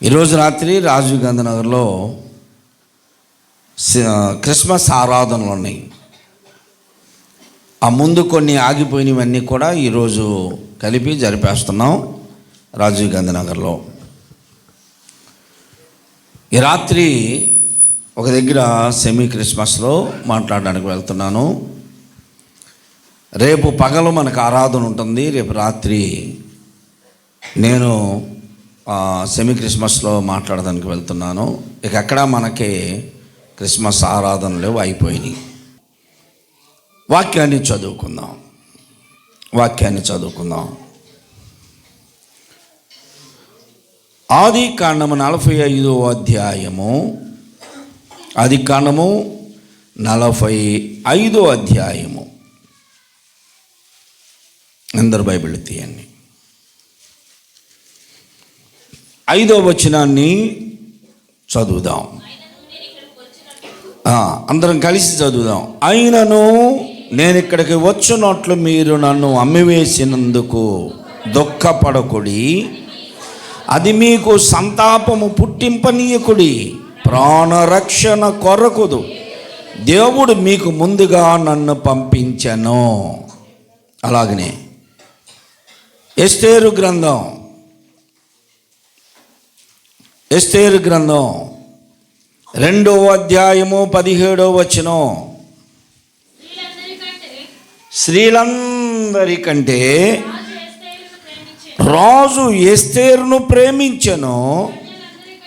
ఈరోజు రాత్రి రాజీవ్ గాంధీ నగర్లో క్రిస్మస్ ఆరాధనలు ఉన్నాయి. ఆ ముందు కొన్ని ఆగిపోయినవన్నీ కూడా ఈరోజు కలిపి జరిపేస్తున్నాం రాజీవ్ గాంధీ నగర్లో. ఈ రాత్రి ఒక దగ్గర సెమీ క్రిస్మస్లో మాట్లాడడానికి వెళ్తున్నాను. రేపు పగలు మనకు ఆరాధన ఉంటుంది. రేపు రాత్రి నేను సెమీ క్రిస్మస్లో మాట్లాడడానికి వెళ్తున్నాను. ఇక అక్కడ మనకి క్రిస్మస్ ఆరాధనలు అయిపోయినాయి. వాక్యాన్ని చదువుకుందాం. ఆది కాండము 45వ అధ్యాయము. ఆది కాండము 45వ అధ్యాయము. అందరు బైబిల్ తీయండి. 5వ వచనాన్ని చదువుదాం. అందరం కలిసి చదువుదాం. అయినను నేను ఇక్కడికి వచ్చినట్లు మీరు నన్ను అమ్మివేసినందుకు దుఃఖపడకుడి, అది మీకు సంతాపము పుట్టింపనీయకుడి. ప్రాణరక్షణ కొరకుదు దేవుడు మీకు ముందుగా నన్ను పంపించెను. అలాగనే ఎస్తేరు గ్రంథం 2వ అధ్యాయము 17వ వచనం. స్త్రీలందరికంటే రాజు ఎస్తేరును ప్రేమించెను,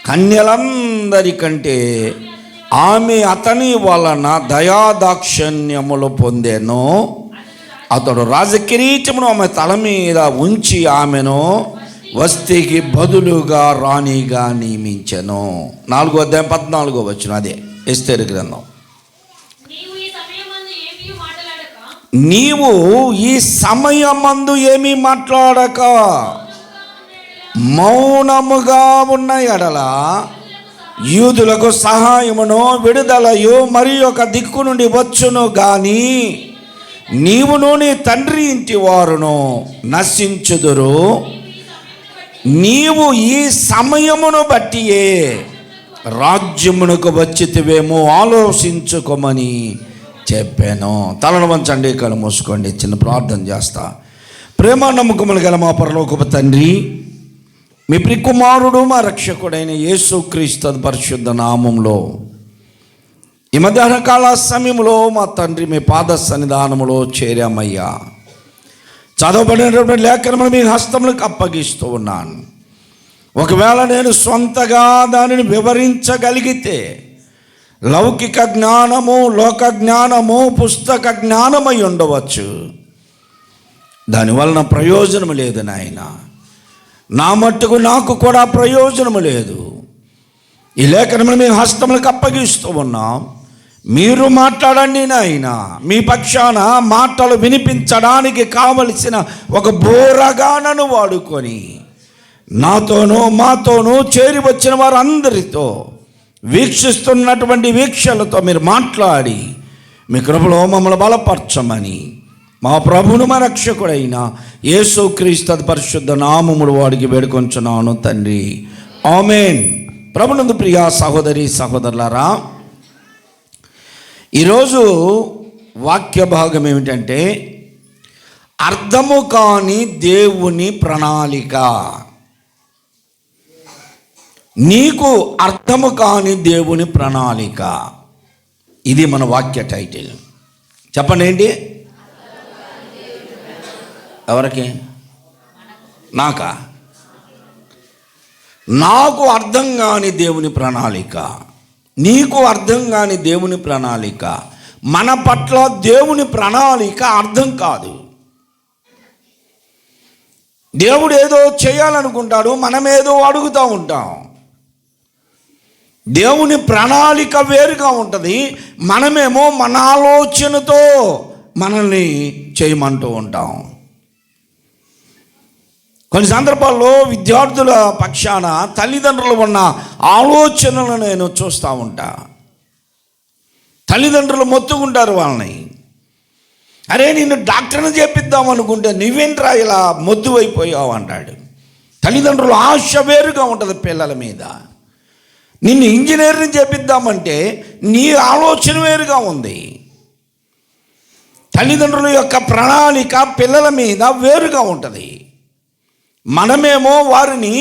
కన్యలందరికంటే ఆమె అతని వలన దయాదాక్షిణ్యములు పొందెను. అతడు రాజకిరీటమును ఆమె తల మీద ఉంచి ఆమెను వస్తీకి బదులుగా రాణిగా నియమించెను. 4వ అధ్యాయం 14వ వచనం. అదే ఎస్తేరు గ్రంథం. నీవు ఈ సమయమందు ఏమీ మాట్లాడక మౌనముగా ఉన్న ఎడల యూదులకు సహాయమును విడుదలయు మరి ఒక దిక్కు నుండి వచ్చును గాని నీవును నీ తండ్రి ఇంటి వారును నశించుదురు. నీవు ఈ సమయమును బట్టియే రాజ్యమునకు వచ్చితివేమో ఆలోచించుకోమని చెప్పాను. తలను వంచండి, కళ్ళు మూసుకోండి. చిన్న ప్రార్థన చేస్తా. ప్రేమ నమ్మకములు గల మా పరలోకపు తండ్రి, మీ ప్రియకుమారుడు మా రక్షకుడైన యేసుక్రీస్తు పరిశుద్ధ నామములో ఈ మధ్యాహ్న కాల సమయంలో మా తండ్రి మీ పాద సన్నిధానములో చేరామయ్యా. చదవబడినటువంటి లేఖనములు మీ హస్తములకు అప్పగిస్తూ ఉన్నాను. ఒకవేళ నేను సొంతగా దానిని వివరించగలిగితే లౌకిక జ్ఞానము, లోక జ్ఞానము, పుస్తక జ్ఞానమై ఉండవచ్చు. దానివలన ప్రయోజనము లేదు నాయన. నా మట్టుకు నాకు కూడా ప్రయోజనము లేదు. ఈ లేఖనములు మీ హస్తములకు అప్పగిస్తూ ఉన్నాం. మీరు మాట్లాడండి నాయన. మీ పక్షాన మాటలు వినిపించడానికి కావలసిన ఒక బోరగానను వాడుకొని నాతోనూ మాతోనూ చేరి వచ్చిన వారందరితో, వీక్షిస్తున్నటువంటి వీక్షలతో మీరు మాట్లాడి మీ కృపలో మమ్మల్ని బలపరచమని మా ప్రభువును మా రక్షకుడైన యేసుక్రీస్తు పరిశుద్ధ నామములు వాడికి వేడుకొంచున్నాను తండ్రి. ఆమేన్. ప్రభునందు ప్రియ సహోదరి సహోదరులారా, ఈరోజు వాక్య భాగం ఏమిటంటే అర్థము కాని దేవుని ప్రణాళిక. నీకు అర్థము కాని దేవుని ప్రణాళిక, ఇది మన వాక్య టైటిల్. చెప్పండి ఏంటి? ఎవరికి? నాకా? నాకు అర్థం కాని దేవుని ప్రణాళిక, నీకు అర్థం కాని దేవుని ప్రణాళిక. మన పట్ల దేవుని ప్రణాళిక అర్థం కాదు. దేవుడు ఏదో చేయాలనుకుంటాడు, మనమేదో అడుగుతూ ఉంటాం. దేవుని ప్రణాళిక వేరుగా ఉంటుంది. మనమేమో మన ఆలోచనతో మనల్ని చేయమంటూ ఉంటాం. కొన్ని సందర్భాల్లో విద్యార్థుల పక్షాన తల్లిదండ్రులు ఉన్న ఆలోచనలను నేను చూస్తూ ఉంటా. తల్లిదండ్రులు మొత్తుకుంటారు వాళ్ళని. అరే నిన్ను డాక్టర్ని చేపిద్దాం అనుకుంటే నువ్వేంట్రా ఇలా మొద్దు అయిపోయావు అంటాడు. తల్లిదండ్రుల ఆశ వేరుగా ఉంటుంది పిల్లల మీద. నిన్ను ఇంజనీరింగ్ చేపిద్దామంటే నీ ఆలోచన వేరుగా ఉంది. తల్లిదండ్రుల యొక్క ప్రణాళిక పిల్లల మీద వేరుగా ఉంటుంది. మనమేమో వారిని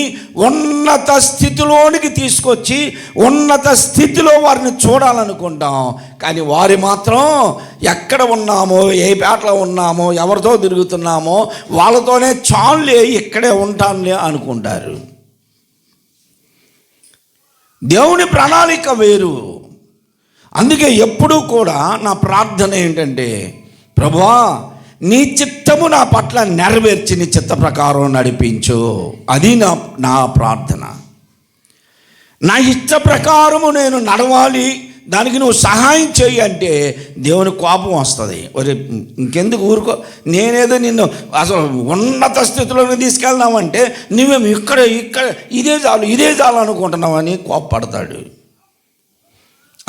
ఉన్నత స్థితిలోనికి తీసుకొచ్చి ఉన్నత స్థితిలో వారిని చూడాలనుకుంటాం. కానీ వారి మాత్రం ఎక్కడ ఉన్నామో, ఏ పేటలో ఉన్నామో, ఎవరితో తిరుగుతున్నామో వాళ్ళతోనే చాలులే, ఇక్కడే ఉంటానులే అనుకుంటారు. దేవుని ప్రణాళిక వేరు. అందుకే ఎప్పుడూ కూడా నా ప్రార్థన ఏంటంటే, ప్రభువా నీ చిత్తము నా పట్ల నెరవేర్చి నీ చిత్త ప్రకారం నడిపించు. అది నా ప్రార్థన. నా ఇష్ట ప్రకారము నేను నడవాలి, దానికి నువ్వు సహాయం చేయి అంటే దేవుని కోపం వస్తుంది. ఒరే ఇంకెందుకు ఊరుకో, నేనేదో నిన్ను అసలు ఉన్నత స్థితిలోకి తీసుకెళ్దామంటే నువ్వేమి ఇక్కడ ఇదే చాలు అనుకుంటున్నావని కోపపడతాడు.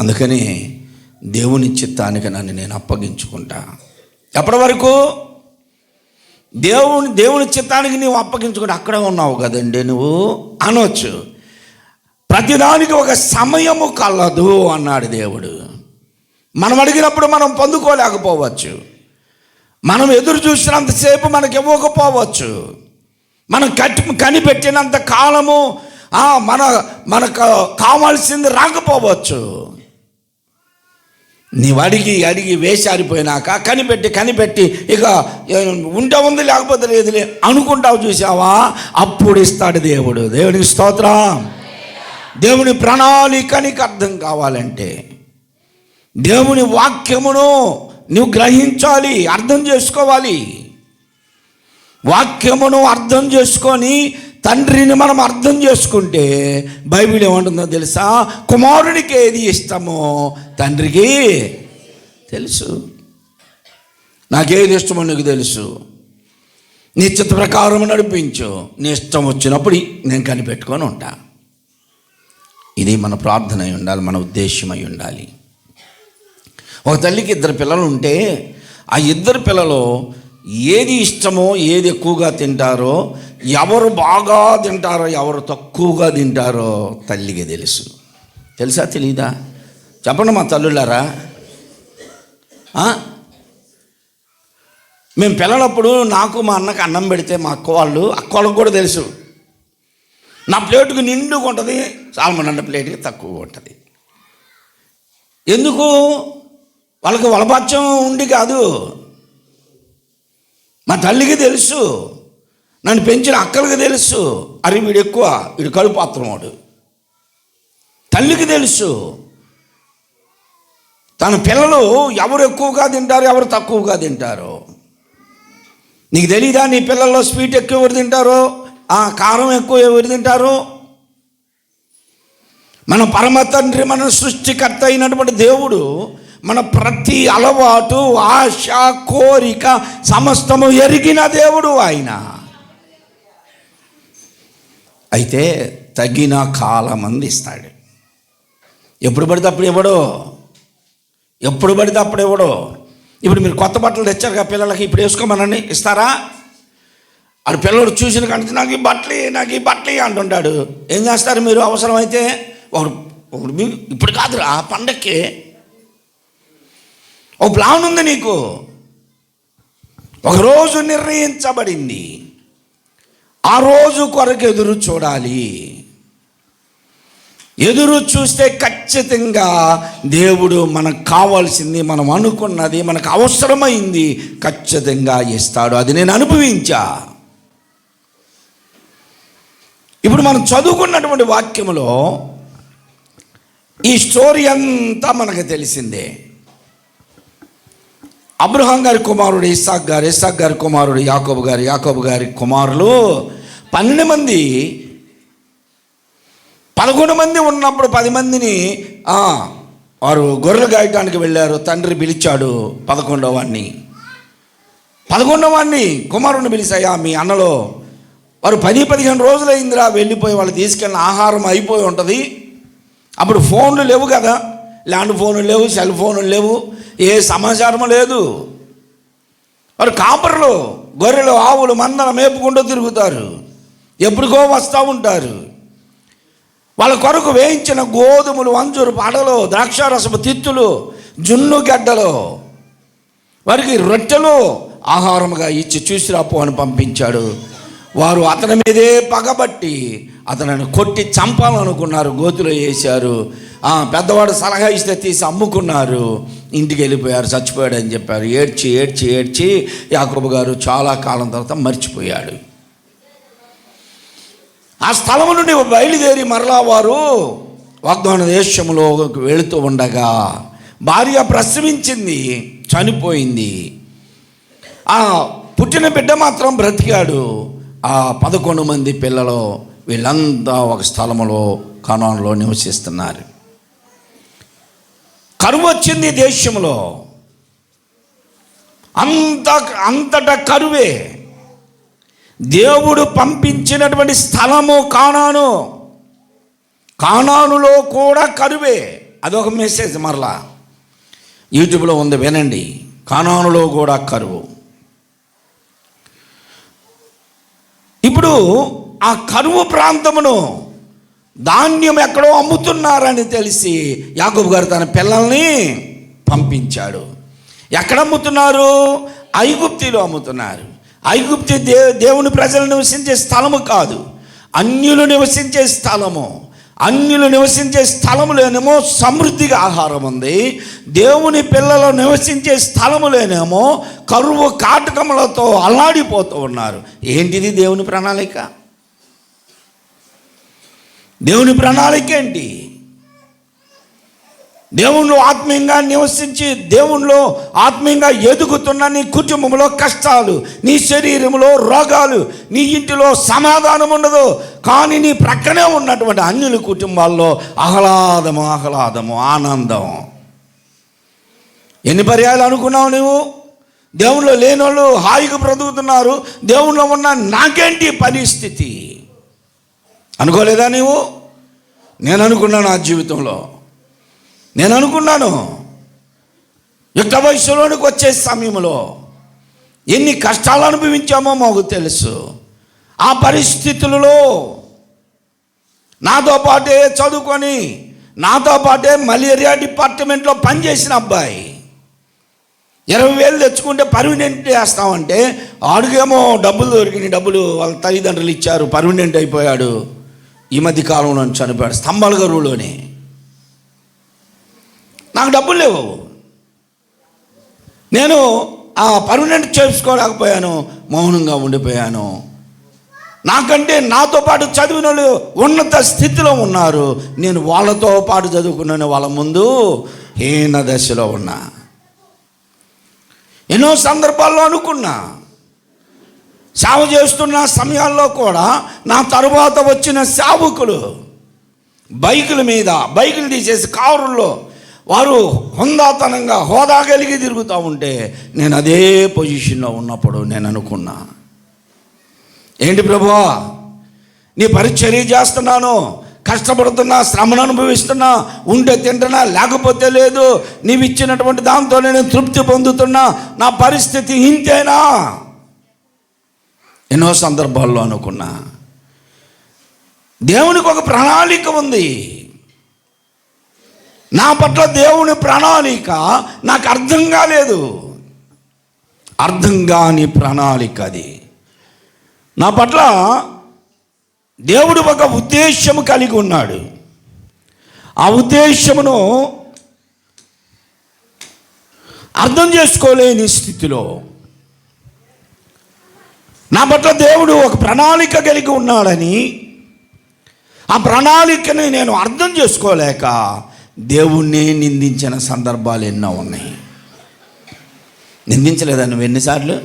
అందుకని దేవుని చిత్తానికి నన్ను నేను అప్పగించుకుంటా. ఎప్పటి వరకు? దేవుని చిత్తానికి నువ్వు అప్పగించుకుంటే అక్కడే ఉన్నావు కదండి నువ్వు అనవచ్చు. ప్రతిదానికి ఒక సమయము కలదు అన్నాడు దేవుడు. మనం అడిగినప్పుడు మనం పొందుకోలేకపోవచ్చు. మనం ఎదురు చూసినంతసేపు మనకి ఇవ్వకపోవచ్చు. మనం కనిపెట్టినంత కాలము మనకు కావాల్సింది రాకపోవచ్చు. నీవు అడిగి వేసారిపోయినాక కనిపెట్టి ఇక ఉంటే ఉంది లేకపోతే లేదులే అనుకుంటావు, చూసావా? అప్పుడు ఇస్తాడు దేవుడు. దేవునికి స్తోత్రం. దేవుని ప్రణాళిక నీకు అర్థం కావాలంటే దేవుని వాక్యమును నువ్వు గ్రహించాలి, అర్థం చేసుకోవాలి. వాక్యమును అర్థం చేసుకొని తండ్రిని మనం అర్థం చేసుకుంటే బైబిల్ ఏమంటుందో తెలుసా? కుమారుడికి ఏది ఇష్టమో తండ్రికి తెలుసు. నాకేది ఇష్టమో నీకు తెలుసు. నీ చిత్త ప్రకారం నడిపించు. నీ ఇష్టం వచ్చినప్పుడు నేను కనిపెట్టుకొని ఉంటా. ఇది మన ప్రార్థన అయి ఉండాలి, మన ఉద్దేశం అయి ఉండాలి. ఒక తల్లికి 2 పిల్లలు ఉంటే ఆ 2 పిల్లలు ఏది ఇష్టమో, ఏది ఎక్కువగా తింటారో, ఎవరు బాగా తింటారో, ఎవరు తక్కువగా తింటారో తల్లికి తెలుసు. తెలుసా తెలీదా? చెప్పండి మా తల్లులారా. మేము పిల్లలప్పుడు నాకు మా అన్నకు అన్నం పెడితే మా అక్క వాళ్ళకి కూడా తెలుసు. నా ప్లేటుకు నిండుగా ఉంటుంది, సాల్మన్ అన్న ప్లేట్కి తక్కువగా ఉంటుంది. ఎందుకు? వాళ్ళకి వలపాచ్యం ఉండి కాదు. మా తల్లికి తెలుసు, నన్ను పెంచిన అక్కలకి తెలుసు. అరే వీడు ఎక్కువ, వీడు కడుపాత్రం వాడు. తల్లికి తెలుసు తన పిల్లలు ఎవరు ఎక్కువగా తింటారు, ఎవరు తక్కువగా తింటారు. నీకు తెలీదా? నీ పిల్లల్లో స్వీట్ ఎక్కువ ఎవరు తింటారో, కారం ఎక్కువ ఎవరు తింటారు? మన పరమ తండ్రి, మన సృష్టికర్త అయినటువంటి దేవుడు మన ప్రతి అలవాటు, ఆశ, కోరిక సమస్తము ఎరిగిన దేవుడు ఆయన. అయితే తగిన కాలం అందిస్తాడు. ఎప్పుడు పడితే అప్పుడు ఇవ్వడు. ఇప్పుడు మీరు కొత్త బట్టలు తెచ్చారు కదా పిల్లలకి, ఇప్పుడు వేసుకోమనండి, ఇస్తారా? అది పిల్లలు చూసిన కంటే నాకు ఈ బట్టలు అంటుంటాడు. ఏం చేస్తారు మీరు? అవసరమైతే ఒకడు ఇప్పుడు కాదురా, పండక్కి ఒక ప్లాన్ ఉంది నీకు. ఒకరోజు నిర్ణయించబడింది, ఆ రోజు కొరకు ఎదురు చూడాలి. ఎదురు చూస్తే ఖచ్చితంగా దేవుడు మనకు కావాల్సింది, మనం అనుకున్నది, మనకు అవసరమైంది ఖచ్చితంగా ఇస్తాడు. అది నేను అనుభవించా. ఇప్పుడు మనం చదువుకున్నటువంటి వాక్యములో ఈ స్టోరీ అంతా మనకు తెలిసిందే. అబ్రహాం గారి కుమారుడు ఇస్సాక్ గారి కుమారుడు యాకోబు గారి కుమారులు 12 మంది. 11 మంది ఉన్నప్పుడు 10 మందిని వారు గొర్రెలు గాయటానికి వెళ్ళారు. తండ్రి పిలిచాడు 11వ వాడిని కుమారుడిని పిలిచాయా, మీ అన్నలో వారు 10-15 రోజులైందిరా వెళ్ళిపోయి, వాళ్ళు తీసుకెళ్ళిన ఆహారం అయిపోయి ఉంటుంది. అప్పుడు ఫోన్లు లేవు కదా, ల్యాండ్ ఫోన్లు లేవు, సెల్ ఫోన్లు లేవు, ఏ సమాచారం లేదు. వారు కాపరులు, గొర్రెలు ఆవులు మందల మేపుకుంటూ తిరుగుతారు. ఎప్పుడుకో వస్తూ ఉంటారు. వాళ్ళ కొరకు వేయించిన గోధుమలు, అంజూరు పాడలు, ద్రాక్షారసపు తిత్తులు, జున్ను గడ్డలు, వారికి రొట్టెలు ఆహారముగా ఇచ్చి చూసి రాపో అని పంపించాడు. వారు అతని మీదే పగబట్టి అతనిని కొట్టి చంపాలనుకున్నారు. గోతులో వేశారు. పెద్దవాడు సలహా ఇస్తే తీసి అమ్ముకున్నారు. ఇంటికి వెళ్ళిపోయారు. చచ్చిపోయాడు అని చెప్పారు. ఏడ్చి ఏడ్చి ఏడ్చి యాకోబు గారు చాలా కాలం తర్వాత మర్చిపోయాడు. ఆ స్థలం నుండి బయలుదేరి మరలా వారు వాగ్దాన దేశంలో వెళుతూ ఉండగా భార్య ప్రసవించింది, చనిపోయింది. ఆ పుట్టిన బిడ్డ మాత్రం బ్రతికాడు. ఆ 11 మంది పిల్లలు వీళ్ళంతా ఒక స్థలంలో కనానులో నివసిస్తున్నారు. కరువు వచ్చింది దేశంలో, అంతటా కరువే. దేవుడు పంపించినటువంటి స్థలము కానాను, కానానులో కూడా కరువే. అదొక మెసేజ్ మరలా యూట్యూబ్లో ఉంది, వినండి. కానానులో కూడా కరువు. ఇప్పుడు ఆ కరువు ప్రాంతమును ధాన్యం ఎక్కడో అమ్ముతున్నారని తెలిసి యాకోబు గారు తన పిల్లల్ని పంపించాడు. ఎక్కడ అమ్ముతున్నారు? ఐగుప్తిలో అమ్ముతున్నారు. ఐగుప్తి దేవుని ప్రజలు నివసించే స్థలము కాదు, అన్యులు నివసించే స్థలము. అన్యులు నివసించే స్థలములోనేమో సమృద్ధిగా ఆహారం ఉంది. దేవుని పిల్లలు నివసించే స్థలములోనేమో కరువు కాటకములతో అల్లాడిపోతూ ఉన్నారు. ఏంటిది దేవుని ప్రణాళిక? దేవుని ప్రణాళిక ఏంటి? దేవునిలో ఆత్మీయంగా నివసించి దేవునిలో ఆత్మీయంగా ఎదుగుతున్న నీ కుటుంబంలో కష్టాలు, నీ శరీరంలో రోగాలు, నీ ఇంటిలో సమాధానం ఉండదు. కానీ నీ ప్రక్కనే ఉన్నటువంటి అన్యుల కుటుంబాల్లో ఆహ్లాదము, ఆహ్లాదము, ఆనందం. ఎన్ని పర్యాలు అనుకున్నావు నువ్వు? దేవునిలో లేని వాళ్ళు హాయిగా బ్రతుకుతున్నారు, దేవునిలో ఉన్న నాకేంటి పరిస్థితి అనుకోలేదా నీవు? నేను అనుకున్నాను. నా జీవితంలో నేను అనుకున్నాను. యుక్త వయసులోనికి వచ్చే సమయంలో ఎన్ని కష్టాలు అనుభవించామో మాకు తెలుసు. ఆ పరిస్థితులలో నాతో పాటే చదువుకొని నాతో పాటే మలేరియా డిపార్ట్మెంట్లో పనిచేసిన అబ్బాయి 20,000 తెచ్చుకుంటే పర్మనెంట్ వేస్తామంటే ఆడుగేమో డబ్బులు దొరికినాయి. డబ్బులు వాళ్ళ తల్లిదండ్రులు ఇచ్చారు, పర్మనెంట్ అయిపోయాడు. ఈ మధ్య కాలంలో చనిపోయాడు స్తంభాల గరువులోనే. నాకు డబ్బులు లేవు, నేను ఆ పర్మనెంట్ చేసుకోలేకపోయాను, మౌనంగా ఉండిపోయాను. నాకంటే నాతో పాటు చదివిన వాళ్ళు ఉన్నత స్థితిలో ఉన్నారు, నేను వాళ్ళతో పాటు చదువుకున్నాను, వాళ్ళ ముందు హీన దశలో ఉన్నా. ఎన్నో సందర్భాల్లో అనుకున్నా, సేవ చేస్తున్న సమయాల్లో కూడా నా తరువాత వచ్చిన సేవకులు బైకుల మీద, బైకులు తీసేసి కారుల్లో వారు హుందాతనంగా హోదా కలిగి తిరుగుతూ ఉంటే నేను అదే పొజిషన్లో ఉన్నప్పుడు నేను అనుకున్నా, ఏంటి ప్రభువా, నీ పరిచర్య చేస్తున్నాను, కష్టపడుతున్నా, శ్రమను అనుభవిస్తున్నా, ఉంటే తింటున్నా, లేకపోతే లేదు, నీవు ఇచ్చినటువంటి దాంతో నేను తృప్తి పొందుతున్నా, నా పరిస్థితి ఇంతేనా? ఎన్నో సందర్భాల్లో అనుకున్నా. దేవునికి ఒక ప్రణాళిక ఉంది. నా పట్ల దేవుని ప్రణాళిక నాకు అర్థం కాలేదు. అర్థం కాని ప్రణాళిక అది. నా పట్ల దేవుడు ఒక ఉద్దేశము కలిగి ఉన్నాడు. ఆ ఉద్దేశమును అర్థం చేసుకోలేని స్థితిలో నా పట్ల దేవుడు ఒక ప్రణాళిక కలిగి ఉన్నాడని, ఆ ప్రణాళికని నేను అర్థం చేసుకోలేక దేవుణ్ణి నిందించిన సందర్భాలు ఎన్నో ఉన్నాయి. నిందించలేదా నువ్వు ఎన్నిసార్లు?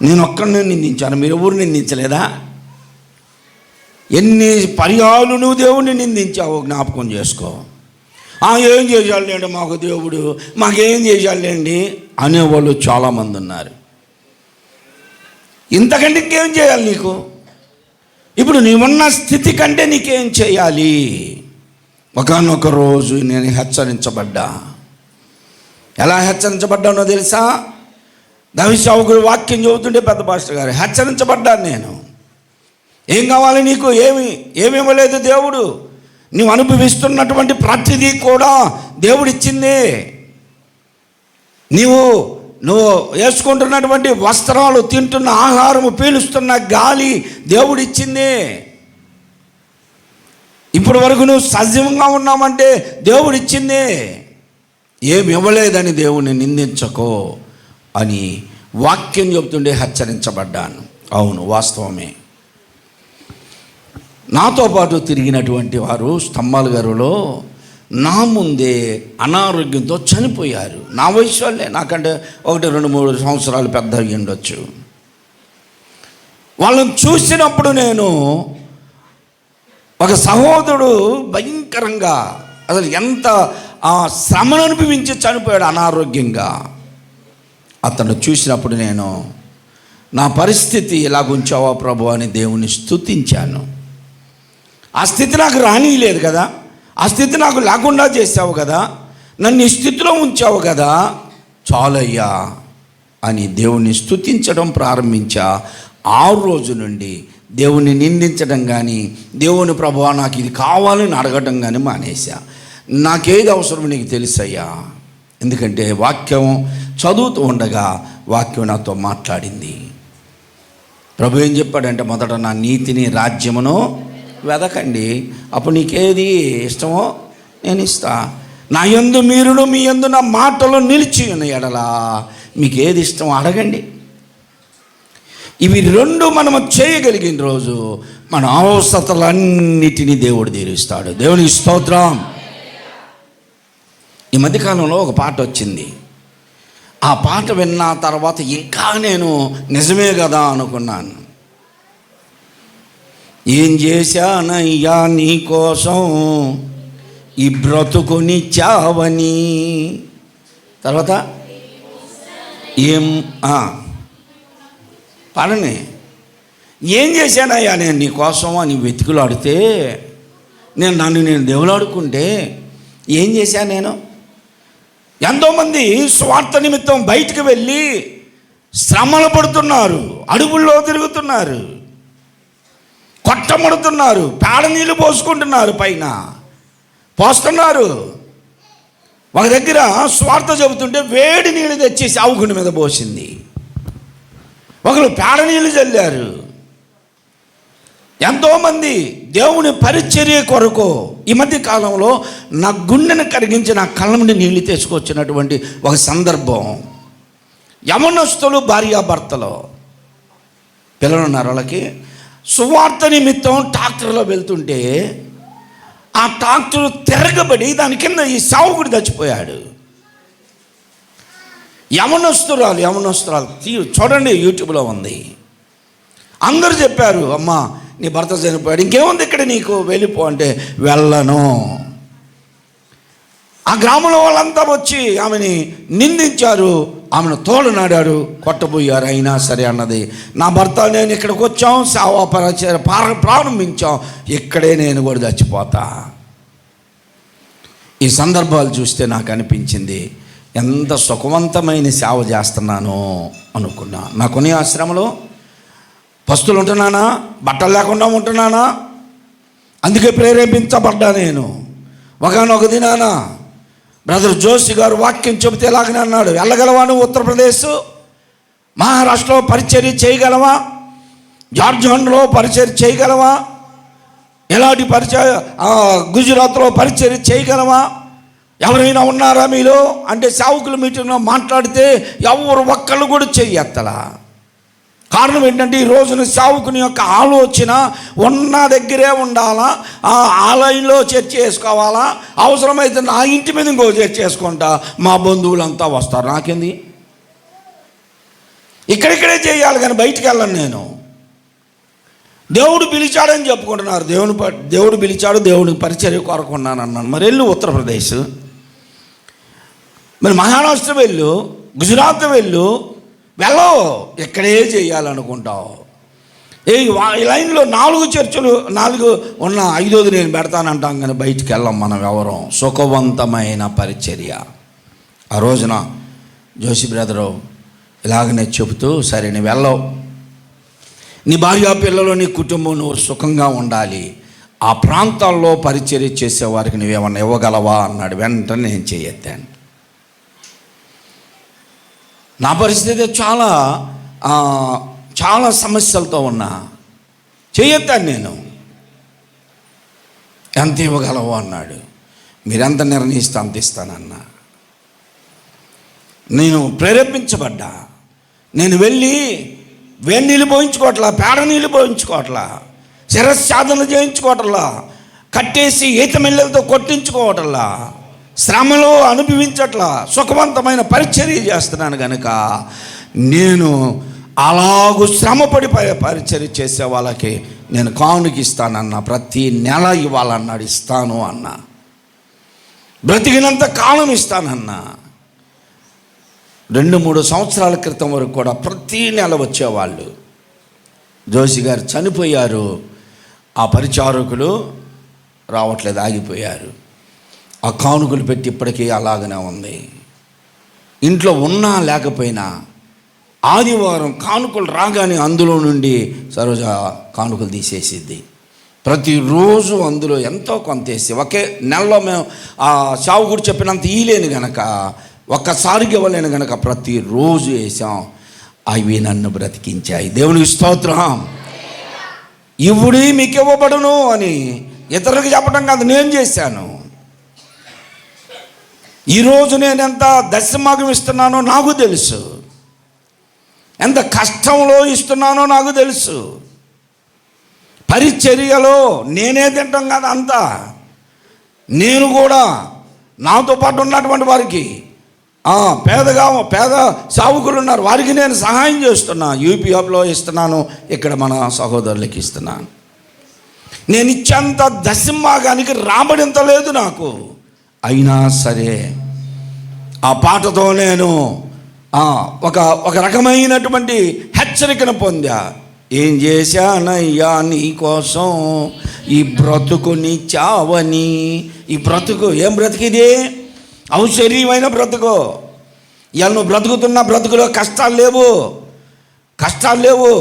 నేను ఒక్కడిని నిందించాను, మీరు ఎవరు నిందించలేదా? ఎన్ని పర్యాలు నువ్వు దేవుణ్ణి నిందించావో జ్ఞాపకం చేసుకో. ఏం చేయాలండి మాకు దేవుడు, మాకేం చేయాలండి అనేవాళ్ళు చాలామంది ఉన్నారు. ఇంతకంటే ఇంకేం చేయాలి నీకు? ఇప్పుడు నీవున్న స్థితి కంటే నీకేం చేయాలి? ఒకానొక రోజు నేను హెచ్చరించబడ్డా. ఎలా హెచ్చరించబడ్డానో తెలుసా? దావీదు సేవకుడు వాక్యం చదువుతుంటే పెద్ద పాస్టర్ గారు హెచ్చరించబడ్డాను నేను. ఏం కావాలి నీకు? ఏమి ఇవ్వలేదు దేవుడు. నువ్వు అనుభవిస్తున్నటువంటి ప్రతిదీ కూడా దేవుడిచ్చిందే. నువ్వు వేసుకుంటున్నటువంటి వస్త్రాలు, తింటున్న ఆహారము, పీలుస్తున్న గాలి దేవుడిచ్చిందే. ఇప్పటి వరకు నువ్వు సజీవంగా ఉన్నామంటే దేవుడిచ్చిందే. ఏమి ఇవ్వలేదని దేవుణ్ణి నిందించకో అని వాక్యం చెబుతుండే హెచ్చరించబడ్డాను. అవును, వాస్తవమే. నాతో పాటు తిరిగినటువంటి వారు స్తంభాల గారులో నా ముందే అనారోగ్యంతో చనిపోయారు. నా వయసు వాళ్ళే, నాకంటే 1-2-3 సంవత్సరాలు పెద్ద అయ్యి ఉండొచ్చు. వాళ్ళని చూసినప్పుడు నేను, ఒక సహోదరుడు భయంకరంగా అసలు ఎంత శ్రమను అనుభవించి చనిపోయాడు అనారోగ్యంగా. అతను చూసినప్పుడు నేను, నా పరిస్థితి ఇలాగుంచావా ప్రభు అని దేవుని స్తుతించాను. ఆ స్థితి నాకు రానియలేదు కదా, ఆ స్థితి నాకు లేకుండా చేసావు కదా, నన్ను ఈ స్థితిలో ఉంచావు కదా, చాలయ్యా అని దేవుణ్ణి స్తుతించడం ప్రారంభించా. ఆ రోజు నుండి దేవుణ్ణి నిందించడం కానీ, దేవుని ప్రభువా నాకు ఇది కావాలని అడగడం కానీ మానేశా. నాకేది అవసరం నీకు తెలుసయ్యా, ఎందుకంటే వాక్యం చదువుతూ ఉండగా వాక్యం నాతో మాట్లాడింది. ప్రభు ఏం చెప్పాడంటే, మొదట నా నీతిని రాజ్యమును వెదకండి, అప్పుడు నీకేది ఇష్టమో నేను ఇస్తా. నా యందు మీరును మీ యందు నా మాటలు నిలిచి ఉన్న ఎడలా మీకు ఏది ఇష్టమో అడగండి. ఇవి 2 మనము చేయగలిగిన రోజు మన అవసరతలన్నిటినీ దేవుడు తీరుస్తాడు. దేవునికి స్తోత్రం. ఈ మధ్యకాలంలో ఒక పాట వచ్చింది. ఆ పాట విన్న తర్వాత ఇంకా నేను నిజమే కదా అనుకున్నాను. ఏం చేశానయ్యా నీ కోసం ఈ బ్రతుకునిచ్చావని. తర్వాత పాడని. ఏం చేశానయ్యా నేను నీ కోసం అని వెతుకులాడితే, నన్ను దేవులాడుకుంటే ఏం చేశాను నేను? ఎంతోమంది స్వార్థ నిమిత్తం బయటికి వెళ్ళి శ్రమలు పడుతున్నారు, అడవుల్లో తిరుగుతున్నారు, కొట్టమడుతున్నారు, పేడ నీళ్ళు పోసుకుంటున్నారు, పైన పోస్తున్నారు. ఒక దగ్గర స్వార్థ చెబుతుంటే వేడి నీళ్ళు తెచ్చి సావుకుని మీద పోసింది. ఒకరు పేడ నీళ్ళు చల్లారు. ఎంతోమంది దేవుని పరిచర్య కొరకు ఈ మధ్య కాలంలో నా గుండెను కరిగించి నా కళ్ళ నుండి నీళ్ళు తీసుకొచ్చినటువంటి ఒక సందర్భం. యవనస్తులు భార్యాభర్తలు, పిల్లలు ఉన్నారు వాళ్ళకి, సువార్త నిమిత్తం ట్రాక్టర్లో వెళ్తుంటే ఆ ట్రాక్టర్ తిరగబడి దాని కింద ఈ సావుకుడు చచ్చిపోయాడు. యవనస్తురాలు చూడండి, యూట్యూబ్లో ఉంది. అందరూ చెప్పారు, అమ్మా నీ భర్త చనిపోయాడు, ఇంకేముంది ఇక్కడ నీకు, వెళ్ళిపో అంటే వెళ్ళను. ఆ గ్రామంలో వాళ్ళంతా వచ్చి ఆమెని నిందించారు, ఆమెను తోడునాడారు, కొట్టబోయారు. అయినా సరే అన్నది, నా భర్త నేను ఇక్కడికి వచ్చాం, సేవా పరిచర్య ప్రారంభించాం, ఇక్కడే నేను కూడా చచ్చిపోతా. ఈ సందర్భాలు చూస్తే నాకు అనిపించింది, ఎంత సుఖవంతమైన సేవ చేస్తున్నానో అనుకున్నా. నాకునే ఆశ్రమంలో పస్తులు ఉంటున్నానా, బట్టలు లేకుండా ఉంటున్నానా, అందుకే ప్రేరేపించబడ్డా నేను. ఒకనొక దినాన బ్రదర్ జోషి గారు వాక్యం చెబితే ఎలాగనే అన్నాడు, వెళ్ళగలవా నువ్వు ఉత్తరప్రదేశ్, మహారాష్ట్రలో పరిచర్య చేయగలవా, జార్ఖండ్లో పరిచర్య చేయగలవా, ఎలాంటి పరిచయ గుజరాత్లో పరిచర్య చేయగలవా, ఎవరైనా ఉన్నారా మీలో అంటే సేవకుల మీటింగ్లో మాట్లాడితే ఎవరు ఒక్కళ్ళు కూడా చెయ్యెత్తలా. కారణం ఏంటంటే, ఈ రోజున సేవకుని యొక్క ఆలోచన ఉన్న దగ్గరే ఉండాలా, ఆ ఆలయంలో చర్చ చేసుకోవాలా, అవసరమైతే నా ఇంటి మీద ఇంకో చర్చ చేసుకుంటా, మా బంధువులంతా వస్తారు, నాకేంది, ఇక్కడిక్కడే చేయాలి కానీ బయటికి వెళ్ళను నేను. దేవుడు పిలిచాడని చెప్పుకుంటున్నారు, దేవుడు పిలిచాడు, దేవుడికి పరిచర్య కోరుకున్నాను అన్నాను. మరి వెళ్ళు ఉత్తరప్రదేశ్, మరి మహారాష్ట్ర వెళ్ళు, గుజరాత్ వెళ్ళవు, ఇక్కడే చేయాలనుకుంటావు. ఈ లైన్లో 4 చర్చలు 4 ఉన్న 5ది నేను పెడతానంటాం కానీ బయటికి వెళ్ళాం మనం ఎవరం. సుఖవంతమైన పరిచర్య. ఆ రోజున జోషి బ్రదరు ఇలాగనే చెబుతూ, సరే నువ్వు నీ భార్య పిల్లలు, నీ కుటుంబం నువ్వు సుఖంగా ఉండాలి. ఆ ప్రాంతాల్లో పరిచర్య చేసేవారికి నువ్వేమన్నా ఇవ్వగలవా అన్నాడు. వెంటనే నేను చేయెత్తాను. నా పరిస్థితి చాలా సమస్యలతో ఉన్నా. చేయెత్తాను నేను. ఎంత ఇవ్వగలవో అన్నాడు. మీరెంత నిర్ణయిస్తే అంత ఇస్తానన్నా. నేను ప్రేరేపించబడ్డా. నేను వెళ్ళి వేడి నీళ్ళు పోయించుకోవట్లా, పేడ నీళ్ళు పోయించుకోవట్లా, శిరస్సాధన చేయించుకోవటంలా, కట్టేసి ఈత మిల్లలతో కొట్టించుకోవటంలా, శ్రమలో అనుభవించట్లా, సుఖవంతమైన పరిచర్య చేస్తున్నాను కనుక నేను అలాగూ శ్రమపడి పరిచర్య చేసే వాళ్ళకి నేను కానుక ఇస్తానన్నా. ప్రతి నెల ఇవ్వాలన్నాడు. ఇస్తాను అన్నా. బ్రతికినంత కాలం ఇస్తానన్నా. 2-3 సంవత్సరాల క్రితం వరకు కూడా ప్రతి నెల వచ్చేవాళ్ళు. జోషి గారు చనిపోయారు. ఆ పరిచారకులు రావట్లేదు, ఆగిపోయారు. ఆ కానుకలు పెట్టి ఇప్పటికీ అలాగనే ఉంది. ఇంట్లో ఉన్నా లేకపోయినా ఆదివారం కానుకలు రాగానే అందులో నుండి సరోజ కానుకలు తీసేసిద్ది. ప్రతిరోజు అందులో ఎంతో కొంత వేసి, ఒకే నెలలో మేము ఆ సావుకుడు చెప్పినంత ఇయ్యలేను గనక, ఒక్కసారికి ఇవ్వలేను గనక ప్రతిరోజు వేసాం. అవి నన్ను బ్రతికించాయి. దేవునికి స్తోత్రం. ఇవుడి మీకు ఇవ్వబడును అని ఇతరులకు చెప్పడం కాదు, నేను చేశాను. ఈరోజు నేను ఎంత దశమాగం ఇస్తున్నానో నాకు తెలుసు, ఎంత కష్టంలో ఇస్తున్నానో నాకు తెలుసు. పరిచర్యలో నేనే తింటాం కదా అంతా. నేను కూడా నాతో పాటు ఉన్నటువంటి వారికి పేద సావుకులు ఉన్నారు, వారికి నేను సహాయం చేస్తున్నా. యూపీఎఫ్లో ఇస్తున్నాను, ఇక్కడ మన సహోదరులకి ఇస్తున్నాను. నేను ఇచ్చేంత దశమాగానికి రాబడింత లేదు నాకు. అయినా సరే ఆ పాటతో నేను ఒక రకమైనటువంటి హెచ్చరికను పొందా. ఏం చేశానయ్యా నీ కోసం ఈ బ్రతుకుని చావని. ఈ బ్రతుకు ఏం బ్రతికిది? ఔషధీయమైన బ్రతుకు. ఇవాళ నువ్వు బ్రతుకుతున్న బ్రతుకులో కష్టాలు లేవు,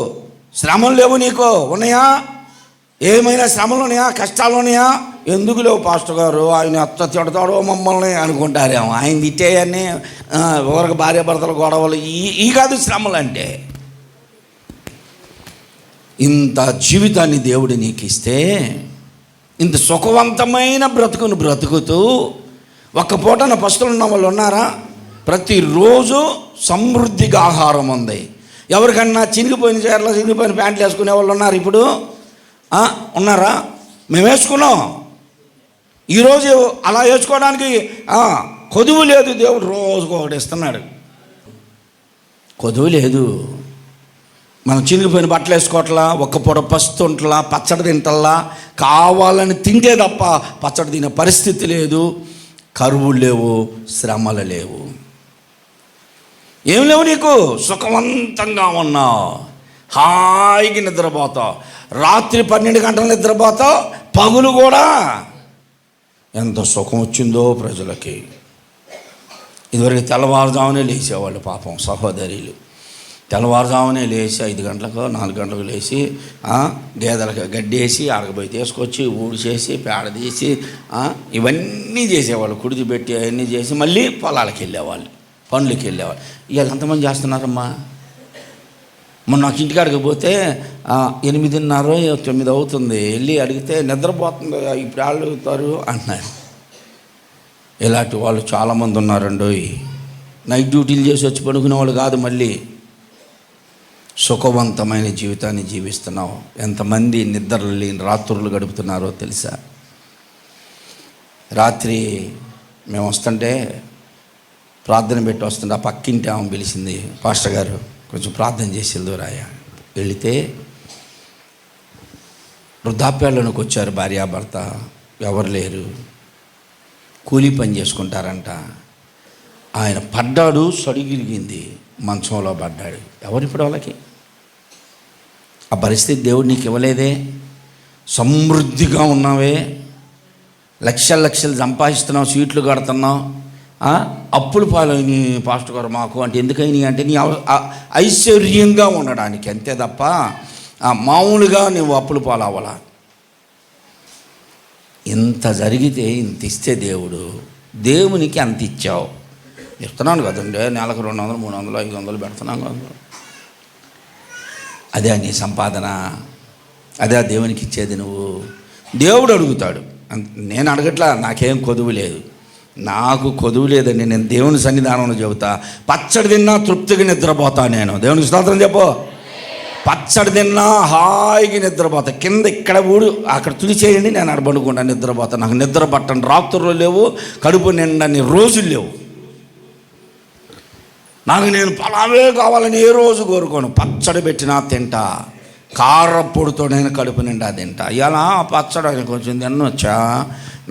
శ్రమలు లేవు. నీకు ఉన్నాయా? ఏమైనా శ్రమలు ఉన్నాయా? కష్టాలు ఉన్నాయా? ఎందుకు లేవు పాస్టర్ గారు, ఆయన అత్త తిడతాడో మమ్మల్ని అనుకుంటారేమో. ఆయన తిట్టేయని ఎవరికి భార్య భర్తల గొడవలు ఈ కాదు శ్రమలు అంటే. ఇంత జీవితాన్ని దేవుడు నీకు ఇస్తే, ఇంత సుఖవంతమైన బ్రతుకును బ్రతుకుతూ ఒక్క పూటన పస్తులు ఉన్న వాళ్ళు ఉన్నారా? ప్రతిరోజు సమృద్ధిగా ఆహారం ఉంది. ఎవరికన్నా చినిగిపోయిన చీరలు, చినిగిపోయిన ప్యాంట్లు వేసుకునే వాళ్ళు ఉన్నారు ఇప్పుడు? ఉన్నారా? మేము వేసుకున్నాం. ఈరోజు అలా వేసుకోవడానికి కొదువు లేదు. దేవుడు రోజుకు ఒకటి ఇస్తున్నాడు. కొదువు లేదు. మనం చినిగిపోయిన బట్టలు వేసుకోవట్లా, ఒక్క పూట పస్తుంటలా, పచ్చడి తింటల్లా, కావాలని తింటే తప్ప పచ్చడి తినే పరిస్థితి లేదు. కరువులు లేవు, శ్రమలు లేవు, ఏం లేవు. నీకు సుఖవంతంగా ఉన్నావు, హాయిగా నిద్రపోతావు. రాత్రి 12 గంటలు నిద్రపోతావు, పగులు కూడా. ఎంత సుఖం వచ్చిందో ప్రజలకి. ఇదివరకు తెల్లవారుజామునే లేచేవాళ్ళు పాపం సహోదరులు. తెల్లవారుజామునే లేచి 5 గంటలకు 4 గంటలకు లేచి గేదెలకు గడ్డేసి ఆడకపోయి తీసుకొచ్చి ఊడిచేసి పేడ తీసి ఇవన్నీ చేసేవాళ్ళు. కుడిది పెట్టి అవన్నీ చేసి మళ్ళీ పొలాలకు వెళ్ళేవాళ్ళు, పనులకి వెళ్ళేవాళ్ళు. ఇవాళ ఎంతమంది చేస్తున్నారమ్మా? మొన్న నాకు ఇంటికాడికి పోతే 8:30 అవుతుంది. వెళ్ళి అడిగితే నిద్రపోతుంది, ఇప్పుడు వాళ్ళు అడుగుతారు అన్నారు. ఇలాంటి వాళ్ళు చాలామంది ఉన్నారండి. నైట్ డ్యూటీలు చేసి వచ్చి పడుకునే వాళ్ళు కాదు. మళ్ళీ సుఖవంతమైన జీవితాన్ని జీవిస్తున్నావు. ఎంతమంది నిద్రలు లేని రాత్రులు గడుపుతున్నారో తెలుసా? రాత్రి మేము వస్తుంటే ప్రార్థన పెట్టి వస్తుంటే ఆ పక్కింటి ఆమె పిలిచింది, పాస్టర్ గారు కొంచెం ప్రార్థన చేసి వెళ్దురాయా. వెళితే వృద్ధాప్యాల్లోకి వచ్చారు భార్యాభర్త, ఎవరు లేరు, కూలీ పని చేసుకుంటారంట. ఆయన పడ్డాడు, సడిగిరిగింది, మంచంలో పడ్డాడు. ఎవరిప్పుడు వాళ్ళకి ఆ పరిస్థితి దేవుడు నీకు ఇవ్వలేదే? సమృద్ధిగా ఉన్నావే, లక్షలు సంపాదిస్తున్నావు, సీట్లు కడుతున్నావు, అప్పులు పాలైన పాస్టర్ గారు మాకు అంటే ఎందుకైనా అంటే నీ ఐశ్వర్యంగా ఉండడానికి అంతే తప్ప మామూలుగా నువ్వు అప్పులు పాలవ్వాలా. ఇంత జరిగితే ఇంత ఇస్తే దేవునికి అంత ఇచ్చావు. ఇస్తున్నాను కదండి, నెలకు 200, 300, 500 పెడుతున్నాను కదా. అదే నీ సంపాదన, అదే దేవునికి ఇచ్చేది. నువ్వు దేవుడు అడుగుతాడు. నేను అడగట్లా, నాకేం కొదువు లేదు. నాకు కొదువు లేదండి. నేను దేవుని సన్నిధానంలో చెబుతా, పచ్చడి తిన్నా తృప్తిగా నిద్రపోతా. నేను దేవునికి స్తోత్రం చెప్పు. పచ్చడి తిన్నా హాయిగా నిద్రపోతా. కింద ఇక్కడ అక్కడ తుడి చేయండి, నేను అడబడుకుంటా నిద్రపోతా. నాకు నిద్ర పట్టని రాత్రులు లేవు, కడుపు నిండని రోజులు లేవు. నాకు నేను పలావే కావాలని ఏ రోజు కోరుకోను. పచ్చడి పెట్టినా తింటా, కారపొడితో నేను కడుపు నిండా తింటా. ఇలా పచ్చడి కొంచెం తినొచ్చా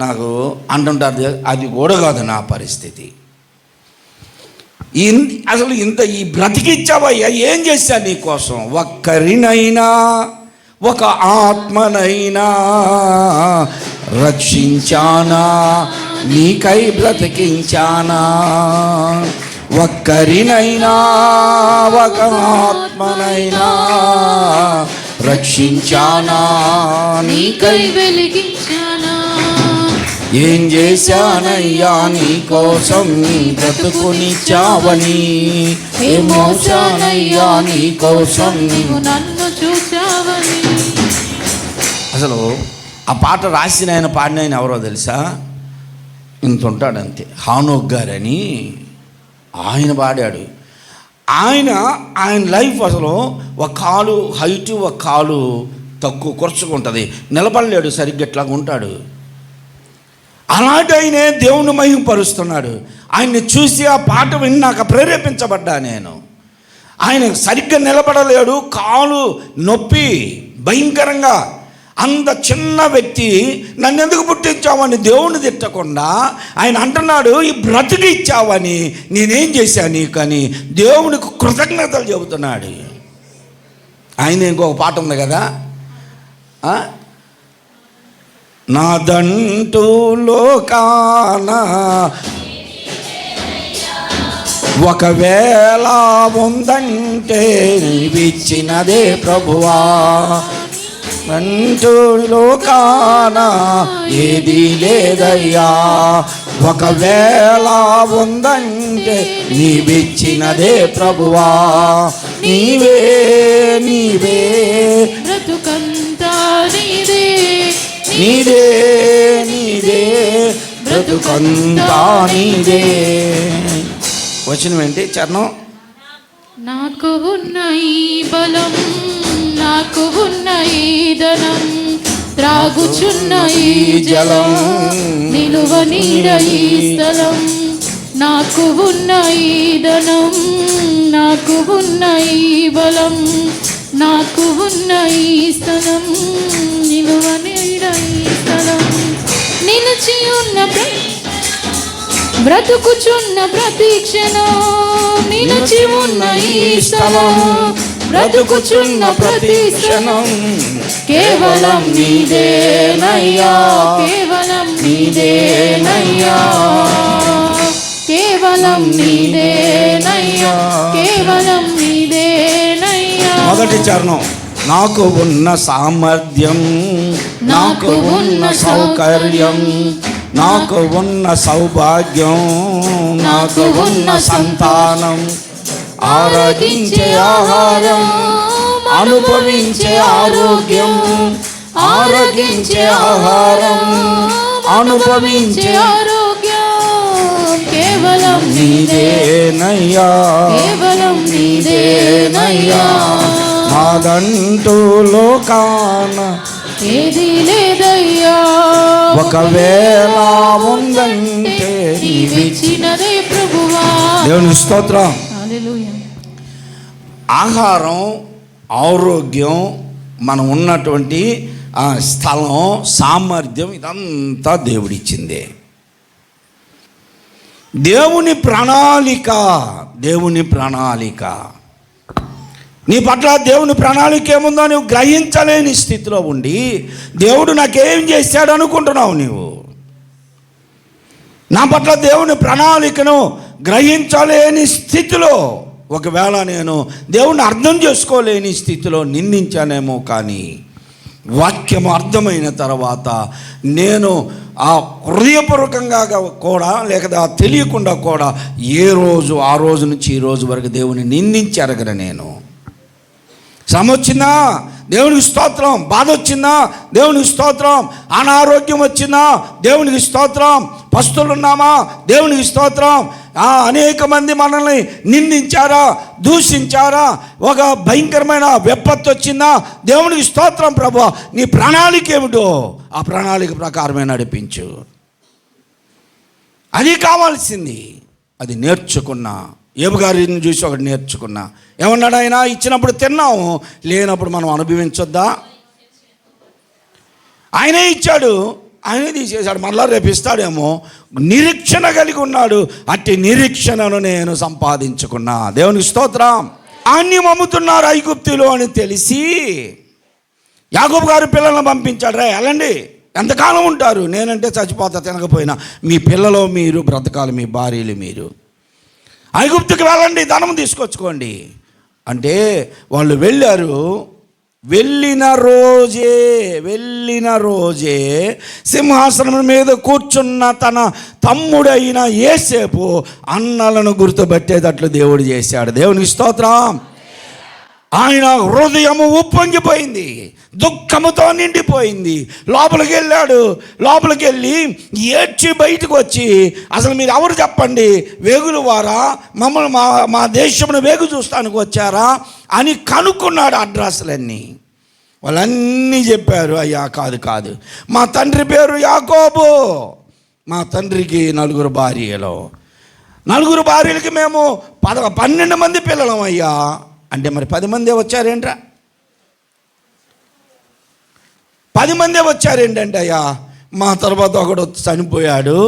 నాకు అంటుంటారు. అది కూడా కాదు నా పరిస్థితి. అసలు ఈ బ్రతికిచ్చావయ్యా, ఏం చేశా నీకోసం? ఒక్కరినైనా ఒక ఆత్మనైనా రక్షించానా, నీకై బ్రతికించానా. ఒక్కరినైనా ఒక ఆత్మనైనా రక్షించానా, నీకై వెలిగించానా. ఏం చేశానయ్యా నీ కోసం, నీ బ్రతుకునిచ్చావని. ఏం మోసానయ్యా నీ కోసం, నీవు నన్ను చూచావని. అసలు ఆ పాట రాసిన ఆయన, పాడిన ఆయన ఎవరో తెలుసా? ఇంత ఉంటాడంతే, హానోక్ గారని ఆయన పాడాడు. ఆయన లైఫ్ అసలు ఒక కాలు హైటు, ఒక కాలు తక్కువ కొరచుకుంటుంది, నిలబడలేడు, సరిగ్గా ఇట్లాగా ఉంటాడు. అలాంటి ఆయనే దేవుని మహిమపరుస్తున్నాడు. ఆయన్ని చూసి ఆ పాట విన్నాక ప్రేరేపించబడ్డా నేను. ఆయన సరిగ్గా నిలబడలేడు, కాలు నొప్పి భయంకరంగా. అంత చిన్న వ్యక్తి నన్ను ఎందుకు పుట్టించావని దేవుని తిట్టకుండా ఆయన అంటున్నాడు, ఈ బ్రతికి ఇచ్చావని నేనేం చేశాను నీకని దేవునికి కృతజ్ఞతలు చెబుతున్నాడు. ఆయన ఇంకొక పాట ఉంది కదా, నాదంటూ లోకాన ఒకవేళ ఉందంటే నీవిచ్చినదే ప్రభువా. అంటూ లోకాన ఏది లేదయ్యా, ఒకవేళ ఉందంటే నీవిచ్చినదే ప్రభువా. నీవే నీవే బ్రతుకంతా నీదే, నీదే నీదే బ్రతుకంతా నీదే. వచ్చిన ఏంటి చరణం? నాకు ఉన్న ఈ బలం, నాకు ఉన్న ఈ ధనం, త్రాగుచున్న ఈ జలం, నిలువ నీడ ఈ స్థలం. నాకు ఉన్న ఈ ధనం, నాకు ఉన్న ఈ బలం, నాకు ఉన్న ఈ స్థలం, నిలువ నీడ ఈ స్థలం. నిలిచి ఉన్న బ్రతుకుచున్న ప్రతి క్షణం, నిలిచి ఉన్న ఈ స్థలం, బ్రతుకుచున్న ప్రతి క్షణం కేవలం నీదేనయ్యా, కేవలం నీదేనయ్యా, కేవలం నీదేనయ్యా, కేవలం నీదేనయ్యా. మొదటి చరణం, నాకు ఉన్న సామర్థ్యం, నాకు ఉన్న సౌకర్యం, నాకు ఉన్న సౌభాగ్యం, నాకు ఉన్న సంతానం, ఆరగించే ఆహారం, అనుభవించే ఆరోగ్యం, ఆరగించే ఆహారం, అనుభవించే ఆరోగ్యం, కేవలం నీదేనయ్యా, కేవలం నీదేనయ్యా. నాదంటూ లోకాన ఏది లేదయ్యా, ఒకవేళ ఉందంటే నీవిచ్చినదే ప్రభువా. దేవుని స్తోత్రం. హల్లెలూయా. ఆహారం, ఆరోగ్యం, మనం ఉన్నటువంటి స్థలం, సామర్థ్యం, ఇదంతా దేవుడిచ్చిందే. దేవుని ప్రణాళిక, దేవుని ప్రణాళిక నీ పట్ల దేవుని ప్రణాళిక ఏముందో నువ్వు గ్రహించలేని స్థితిలో ఉండి దేవుడు నాకేం చేశాడు అనుకుంటున్నావు. నీవు నా పట్ల దేవుని ప్రణాళికను గ్రహించలేని స్థితిలో ఒకవేళ నేను దేవుణ్ణి అర్థం చేసుకోలేని స్థితిలో నిందించానేమో, కానీ వాక్యము అర్థమైన తర్వాత నేను ఆ హృదయపూర్వకంగా కూడా లేక తెలియకుండా కూడా ఆ రోజు నుంచి ఈ రోజు వరకు దేవుని నిందించి అరగను. నేను శ్రమ వచ్చిందా దేవునికి స్తోత్రం, బాధ వచ్చిందా దేవునికి స్తోత్రం, అనారోగ్యం వచ్చిందా దేవునికి స్తోత్రం, పస్తులున్నామా దేవునికి స్తోత్రం, అనేక మంది మనల్ని నిందించారా, దూషించారా, ఒక భయంకరమైన విపత్తు వచ్చిందా దేవునికి స్తోత్రం ప్రభువా, నీ ప్రణాళిక ఏమిటో ఆ ప్రణాళిక ప్రకారమే నడిపించు. అది కావాల్సింది. అది నేర్చుకున్నా. ఏబు గారిని చూసి ఒకటి నేర్చుకున్నా. ఏమన్నాడు ఆయన? ఇచ్చినప్పుడు తిన్నాము, లేనప్పుడు మనం అనుభవించొద్దా? ఆయనే ఇచ్చాడు, ఆయనే తీసేశాడు, మళ్ళా రేపు ఇస్తాడేమో నిరీక్షణ కలిగి ఉన్నాడు. అట్టి నిరీక్షణను నేను సంపాదించుకున్నా. దేవునికి స్తోత్రం. అన్యం అమ్ముతున్నారు ఐగుప్తులో అని తెలిసి యాకోబు గారు పిల్లలను పంపించాడు. వెళ్ళండి, ఎంతకాలం ఉంటారు? నేనంటే చచ్చిపోతా తినకపోయినా, మీ పిల్లలు మీరు బ్రతకాలి, మీ భార్యలు మీరు. ఐగుప్తుకి వెళ్ళండి, ధనం తీసుకొచ్చుకోండి అంటే వాళ్ళు వెళ్ళారు. వెళ్ళిన రోజే సింహాసనం మీద కూర్చున్న తన తమ్ముడైన యోసేపు అన్నలను గుర్తుపట్టేటట్లు దేవుడు చేశాడు. దేవునికి స్తోత్రం. ఆయన హృదయము ఉప్పొంగిపోయింది, దుఃఖముతో నిండిపోయింది. లోపలికి వెళ్ళాడు. లోపలికి వెళ్ళి ఏడ్చి బయటకు వచ్చి, అసలు మీరు ఎవరు చెప్పండి, వేగులు వారా, మమ్మల్ని మా దేశమును వేగు చూస్తానికి వచ్చారా అని కనుక్కున్నాడు అడ్రస్లన్నీ. వాళ్ళన్నీ చెప్పారు, అయ్యా కాదు, మా తండ్రి పేరు యాకోబు, మా తండ్రికి 4 భార్యలు, 4 భార్యలకి మేము 12 మంది పిల్లలం అయ్యా. అంటే మరి 10 మందే వచ్చారేంట్రా? 10 మందే వచ్చారేంటంటే అయ్యా, మా తర్వాత ఒకడు చనిపోయాడు,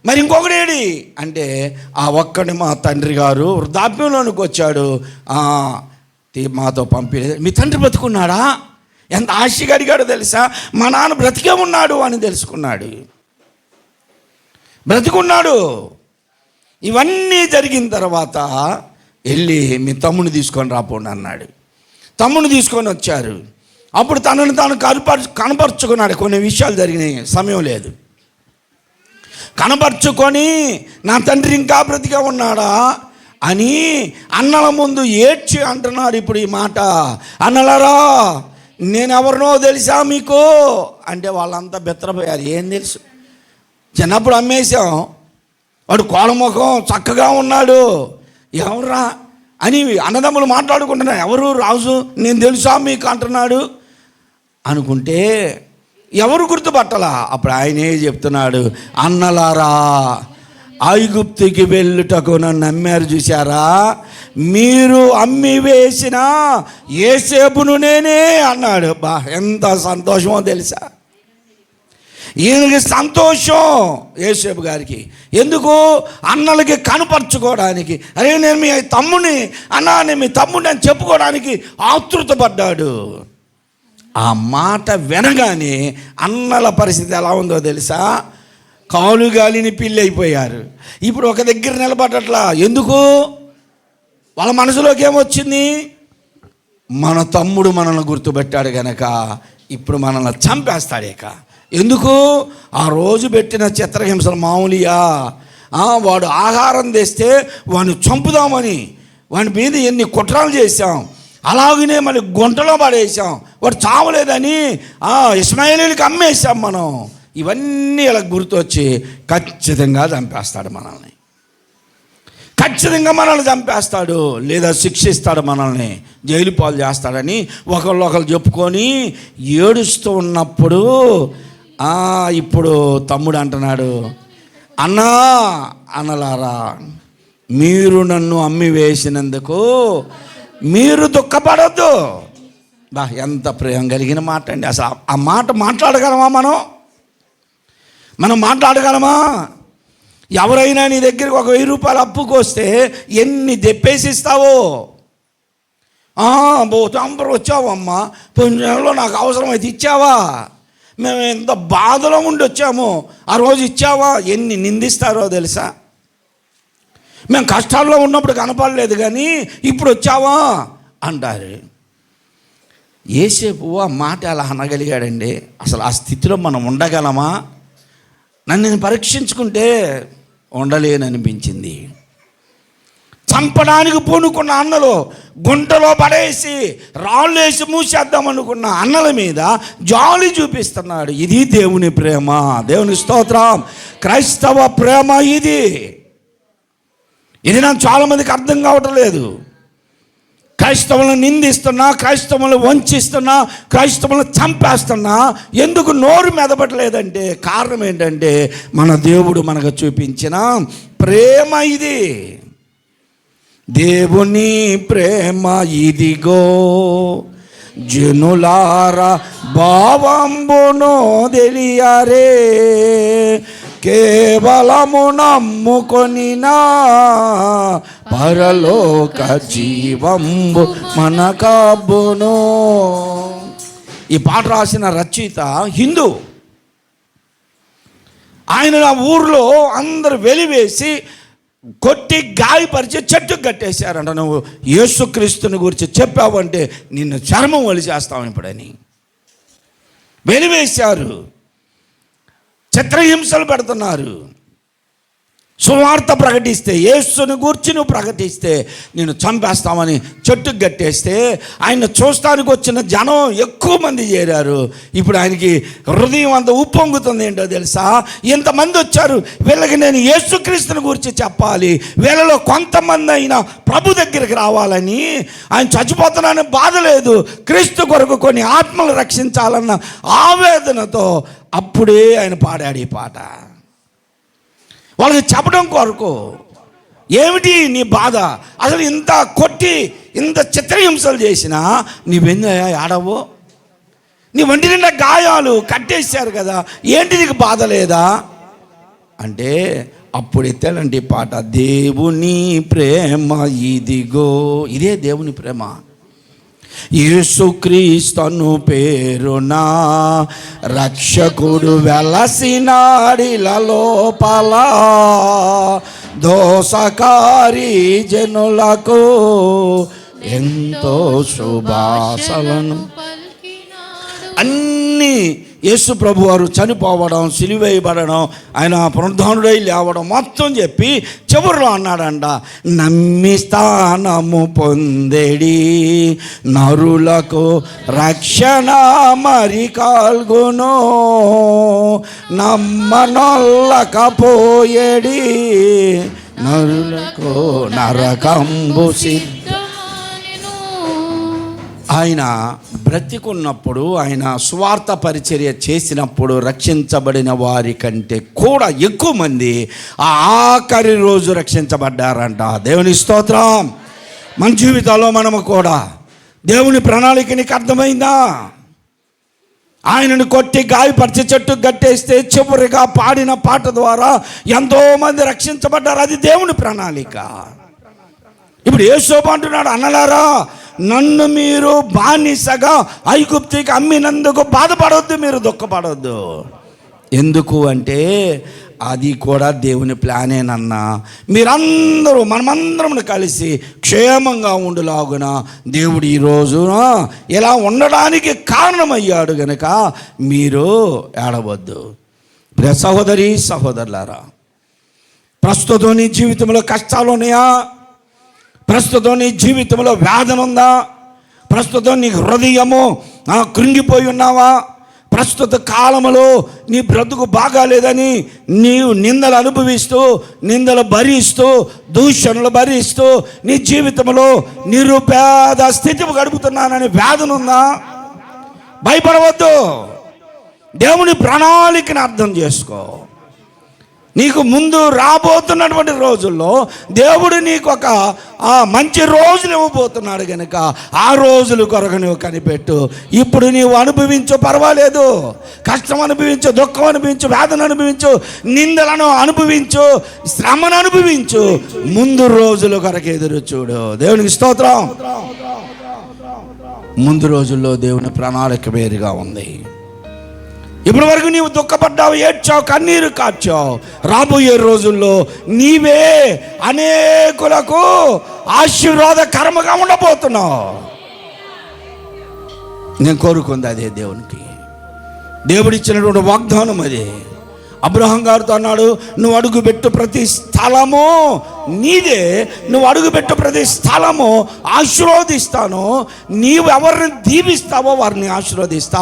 మరి ఇంకొకడేడి అంటే ఆ ఒక్కడి మా తండ్రి గారు వృద్ధాప్యంలోనికి వచ్చాడు, మాతో పంపలేదు. మీ తండ్రి బ్రతుకున్నాడా? ఎంత ఆశగా అడిగాడో తెలుసా? మా నాన్న బ్రతికే ఉన్నాడు అని తెలుసుకున్నాడు, బ్రతికున్నాడు. ఇవన్నీ జరిగిన తర్వాత వెళ్ళి మీ తమ్ముని తీసుకొని రాపోండి అన్నాడు. తమ్ముని తీసుకొని వచ్చారు. అప్పుడు తనను తాను కనపరుచుకున్నాడు. కొన్ని విషయాలు జరిగినాయి, సమయం లేదు. కనపరుచుకొని నా తండ్రి ఇంకా బ్రతిగా ఉన్నాడా అని అన్నల ముందు ఏడ్చి అంటున్నాడు. ఇప్పుడు ఈ మాట, అన్నలారా నేనెవరినో తెలుసా మీకు అంటే వాళ్ళంతా బెత్తరపోయారు. ఏం తెలుసు, చిన్నప్పుడు అమ్మేశాం, వాడు కోలముఖం చక్కగా ఉన్నాడు, ఎవర్రా అని అన్నదమ్ములు మాట్లాడుకుంటున్నారు. ఎవరు రాజు, నేను తెలుసా మీకు అంటున్నాడు అనుకుంటే ఎవరు గుర్తుపట్టలా. అప్పుడు ఆయనే చెప్తున్నాడు, అన్నలారా ఐగుప్తుకి వెళ్ళుటకు నన్ను నమ్మారు చూశారా, మీరు అమ్మి వేసిన యోసేపును నేనే అన్నాడు. ఎంత సంతోషమో తెలుసా? ఈయనకి సంతోషం యోసేపు గారికి. ఎందుకు? అన్నలకి కనపరుచుకోవడానికి. అరే నేను మీ తమ్ముని, అన్నా నేను మీ తమ్ముడిని అని చెప్పుకోవడానికి ఆతృతపడ్డాడు. ఆ మాట వినగానే అన్నల పరిస్థితి ఎలా ఉందో తెలుసా? కాలు గాలిని పిల్లి అయిపోయారు. ఇప్పుడు ఒక దగ్గర నిలబడట్లా. ఎందుకు? వాళ్ళ మనసులోకి ఏమొచ్చింది? మన తమ్ముడు మనల్ని గుర్తుపెట్టాడు గనక ఇప్పుడు మనల్ని చంపేస్తాడేక. ఎందుకు? ఆ రోజు పెట్టిన చిత్రహింసలు మామూలుయా? వాడు ఆహారం తెస్తే వాడిని చంపుదామని వాడి మీద ఎన్ని కుట్రలు చేశాం, అలాగనే మళ్ళీ గుంటలో పడేసాం, వాడు చావలేదని ఇస్మాయిలీలకి అమ్మేసాం మనం. ఇవన్నీ ఇలా గుర్తొచ్చి ఖచ్చితంగా చంపేస్తాడు మనల్ని, ఖచ్చితంగా మనల్ని చంపేస్తాడు, లేదా శిక్షిస్తాడు, మనల్ని జైలు పాలు చేస్తాడని ఒకళ్ళు చెప్పుకొని ఏడుస్తూ ఉన్నప్పుడు ఇప్పుడు తమ్ముడు అంటున్నాడు, అన్నలారా మీరు నన్ను అమ్మి వేసినందుకు మీరు దుఃఖపడద్దు. ఎంత ప్రేమ కలిగిన మాట అండి. అసలు ఆ మాట మాట్లాడగలమా? మనం మాట్లాడగలమా? ఎవరైనా నీ దగ్గరికి 1000 రూపాయలు అప్పుకు వస్తే ఎన్ని దెప్పేసి ఇస్తావో. తంపరు వచ్చావమ్మా, పోయిన నెలలో నాకు అవసరమైతే ఇచ్చావా, మేము ఎంత బాధలో ఉండి వచ్చామో ఆ రోజు ఇచ్చావా, ఎన్ని నిందిస్తారో తెలుసా? మేము కష్టాల్లో ఉన్నప్పుడు కనపడలేదు కానీ ఇప్పుడు వచ్చావా అంటారు. యేసేపు ఆ మాట అలా అనగలిగాడండి. అసలు ఆ స్థితిలో మనం ఉండగలమా? నన్ను నేను పరీక్షించుకుంటే ఉండలేననిపించింది. చంపడానికి పూనుకున్న అన్నలు గుంటలో పడేసి రాళ్ళు వేసి మూసేద్దాం అనుకున్న అన్నల మీద జాలి చూపిస్తున్నాడు. ఇది దేవుని ప్రేమ. దేవుని స్తోత్రం. క్రైస్తవ ప్రేమ ఇది నాకు చాలామందికి అర్థం కావటం లేదు. క్రైస్తవులను నిందిస్తున్నా, క్రైస్తవులను వంచిస్తున్నా, క్రైస్తవులను చంపేస్తున్నా ఎందుకు నోరు మెదపట్లేదంటే కారణం ఏంటంటే మన దేవుడు మనకు చూపించిన ప్రేమ ఇది. దేవుని ప్రేమ ఇదిగో జనులారా భావంబును తెలియరే, కేవలము నమ్ముకొనినా పరలోక జీవంబు మనకబ్బును. ఈ పాట రాసిన రచయిత హిందూ. ఆయన ఆ ఊర్లో అందరు వెలివేసి కొట్టి గాయపరిచి చెట్టుకు కట్టేశారంట. నువ్వు యేసుక్రీస్తుని గురించి చెప్పావంటే నిన్ను చర్మం వలిచేస్తావు ఇప్పుడని వెలివేశారు. చిత్రహింసలు పెడుతున్నారు. సువార్త ప్రకటిస్తే, యేసుని గూర్చి నువ్వు ప్రకటిస్తే నేను చంపేస్తామని చెట్టుకు కట్టేస్తే ఆయన చూస్తానికి వచ్చిన జనం ఎక్కువ మంది చేరారు. ఇప్పుడు ఆయనకి హృదయం అంత ఉప్పొంగుతుంది. ఏంటో తెలుసా? ఇంతమంది వచ్చారు, వీళ్ళకి నేను యేసుక్రీస్తుని గురించి చెప్పాలి, వీళ్ళలో కొంతమంది అయినా ప్రభు దగ్గరికి రావాలని. ఆయన చచ్చిపోతున్నానని బాధ లేదు, క్రీస్తు కొరకు కొన్ని ఆత్మలు రక్షించాలన్న ఆవేదనతో అప్పుడే ఆయన పాడాడు ఈ పాట. వాళ్ళకి చెప్పడం కొరకు. ఏమిటి నీ బాధ? అసలు ఇంత కొట్టి ఇంత చిత్రహింసలు చేసినా నీవెందుకు ఆడవు? నీ ఒంటి నిండా గాయాలు కట్టేశారు కదా, ఏంటి నీకు బాధ లేదా అంటే అప్పుడు ఎత్తాలంటే పాట. దేవుని ప్రేమ ఇదిగో. ఇదే దేవుని ప్రేమ. యేసుక్రీస్తును పేరునా రక్షకుడు వెలసినాడిల లోపల, దోసకారి జనులకు ఎంతో శుభాశలను. అన్నీ యేసు ప్రభు వారు చనిపోవడం, సిలువేయబడడం, ఆయన పునరుద్ధానుడై లేవడం మొత్తం చెప్పి చివరిలో అన్నాడంట, నమ్మి స్థానము పొందేడి నరులకు రక్షణ మరి కల్గును, నమ్మనొల్లకపోయేడి నరులకు నరకంబు సిద్ధ. ఆయన బ్రతికున్నప్పుడు, ఆయన స్వార్థ పరిచర్య చేసినప్పుడు రక్షించబడిన వారి కంటే కూడా ఎక్కువ మంది ఆ ఆఖరి రోజు రక్షించబడ్డారంట. దేవుని స్తోత్రం. మన జీవితాల్లో మనము కూడా దేవుని ప్రణాళిక నీకు అర్థమైందా? ఆయనను కొట్టి గాయపరిచి చెట్టుకు కట్టేస్తే చివరిగా పాడిన పాట ద్వారా ఎంతోమంది రక్షించబడ్డారు. అది దేవుని ప్రణాళిక. ఇప్పుడు యేసోబు అంటున్నాడు, అన్నలారా నన్ను మీరు బానిసగా ఐగుప్తికి అమ్మినందుకు బాధపడవద్దు, మీరు దుఃఖపడవద్దు. ఎందుకు అంటే అది కూడా దేవుని ప్లానేనన్నా. మీరందరూ మనమందరం కలిసి క్షేమంగా ఉండులాగున దేవుడు ఈ రోజున ఇలా ఉండడానికి కారణమయ్యాడు గనుక మీరు ఏడవద్దు. ప్రియ సహోదరి సహోదరులారా, ప్రస్తుతం నీ జీవితంలో కష్టాలు ఉన్నాయా? ప్రస్తుతం నీ జీవితంలో వేదన ఉందా? ప్రస్తుతం నీ హృదయము కృంగిపోయి ఉన్నావా? ప్రస్తుత కాలంలో నీ బ్రతుకు బాగాలేదని నీవు నిందలు అనుభవిస్తూ, నిందలు భరిస్తూ, దూషణలు భరిస్తూ నీ జీవితంలో నిరుపేద స్థితి గడుపుతున్నానని వేదన ఉందా? భయపడవద్దు. దేవుని ప్రణాళికను అర్థం చేసుకో. నీకు ముందు రాబోతున్నటువంటి రోజుల్లో దేవుడు నీకు ఒక మంచి రోజులు ఇవ్వబోతున్నాడు కనుక ఆ రోజుల కొరకు నువ్వు కనిపెట్టు. ఇప్పుడు నీవు అనుభవించు, పర్వాలేదు. కష్టం అనుభవించు, దుఃఖం అనుభవించు, వేదన అనుభవించు, నిందలను అనుభవించు, శ్రమను అనుభవించు. ముందు రోజుల కొరకు ఎదురు చూడు. దేవునికి స్తోత్రం. ముందు రోజుల్లో దేవుని ప్రణాళిక వేరుగా ఉంది. ఇప్పటి వరకు నీవు దుఃఖపడ్డావు, ఏడ్చావు, కన్నీరు కార్చావు. రాబోయే రోజుల్లో నీవే అనేకులకు ఆశీర్వాదకరముగా ఉండబోతున్నావు. నేను కోరుకుంది అదే దేవునికి. దేవుడిచ్చినటువంటి వాగ్దానం అదే. అబ్రహాం గారితో అన్నాడు, నువ్వు అడుగుపెట్టు ప్రతి స్థలము నీదే, నువ్వు అడుగుపెట్టు ప్రతి స్థలము ఆశీర్వదిస్తాను. నీవు ఎవరిని దీవిస్తావో వారిని ఆశీర్వదిస్తా,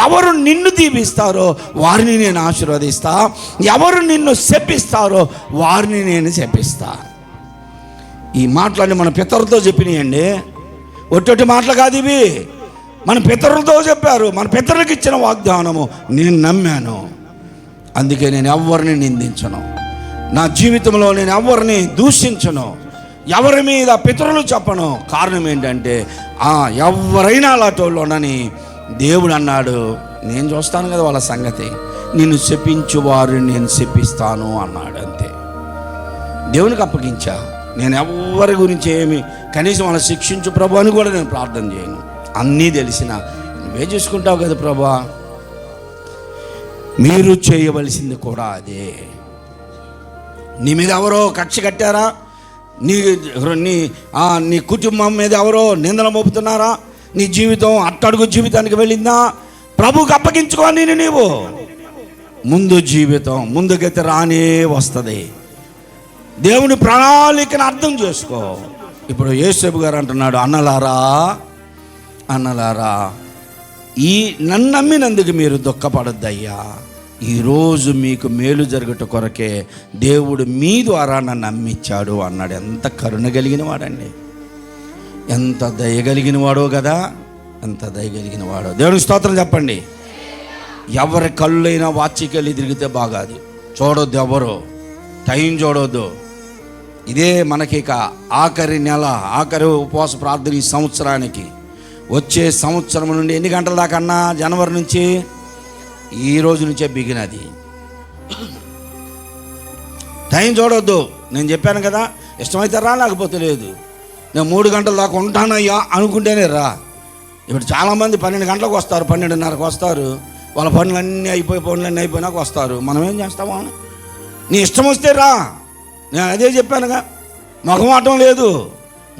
ఎవరు నిన్ను దీవిస్తారో వారిని నేను ఆశీర్వదిస్తా, ఎవరు నిన్ను శపిస్తారో వారిని నేను శపిస్తా. ఈ మాటలన్నీ మన పితరులతో చెప్పినాయండి, ఒట్టొట్టి మాటలు కాదు ఇవి. మన పితరులతో చెప్పారు, మన పితరులకు ఇచ్చిన వాగ్దానము నేను నమ్మాను. అందుకే నేను ఎవరిని నిందించను, నా జీవితంలో నేను ఎవరిని దూషించను, ఎవరి మీద పితరులు చెప్పను. కారణం ఏంటంటే ఎవరైనా అలాంటి వాళ్ళు ఉండని దేవుడు అన్నాడు, నేను చూస్తాను కదా వాళ్ళ సంగతి, నిన్ను శపించు వారిని నేను శపిస్తాను అన్నాడు. అంతే. దేవునికి అప్పగించా. నేను ఎవరి గురించి ఏమి కనీసం వాళ్ళ శిక్షించు ప్రభు అని కూడా నేను ప్రార్థన చేయను. అన్నీ తెలిసిన నువ్వే చూసుకుంటావు కదా ప్రభా. మీరు చేయవలసింది కూడా అదే. నీ మీద ఎవరో కక్ష కట్టారా, నీ కుటుంబం మీద ఎవరో నిందలు మోపుతున్నారా, నీ జీవితం అట్టడుగు జీవితానికి వెళ్ళిందా, ప్రభువుకి అప్పగించుకోని నీవు ముందు జీవితం ముందుకైతే రానే వస్తుంది. దేవుని ప్రణాళికను అర్థం చేసుకో. ఇప్పుడు యేసేపు గారు అంటున్నాడు, అన్నలారా ఈ నన్ను నమ్మినందుకు మీరు దుఃఖపడొద్దయ్యా, ఈరోజు మీకు మేలు జరుగుట కొరకే దేవుడు మీ ద్వారా నన్ను నమ్మించాడు అన్నాడు. ఎంత కరుణ కలిగిన వాడండి, ఎంత దయగలిగిన వాడో కదా, ఎంత దయగలిగిన వాడో. దేవునికి స్తోత్రం చెప్పండి. ఎవరి కళ్ళైనా వాచికెళ్ళి తిరిగితే బాగాది, చూడొద్దు, ఎవరు టైం చూడొద్దు. ఇదే మనకి ఇక ఆఖరి నెల, ఆఖరి ఉపవాస ప్రార్థన ఈ సంవత్సరానికి. వచ్చే సంవత్సరం నుండి ఎన్ని గంటల దాకా అన్నా, జనవరి నుంచి ఈ రోజు నుంచే బిగినది. టైం చూడొద్దు. నేను చెప్పాను కదా, ఇష్టమైతే రా, లేకపోతే లేదు. నేను 3 గంటల దాకా ఉంటానయ్యా అనుకుంటేనే రా. ఇప్పుడు చాలామంది 12 గంటలకు వస్తారు, 12:30కు వస్తారు. వాళ్ళ పనులన్నీ అయిపోయినాక వస్తారు. మనం ఏం చేస్తామో, నీ ఇష్టం వస్తే రా. నేను అదే చెప్పానుగా, మొహమాటం లేదు.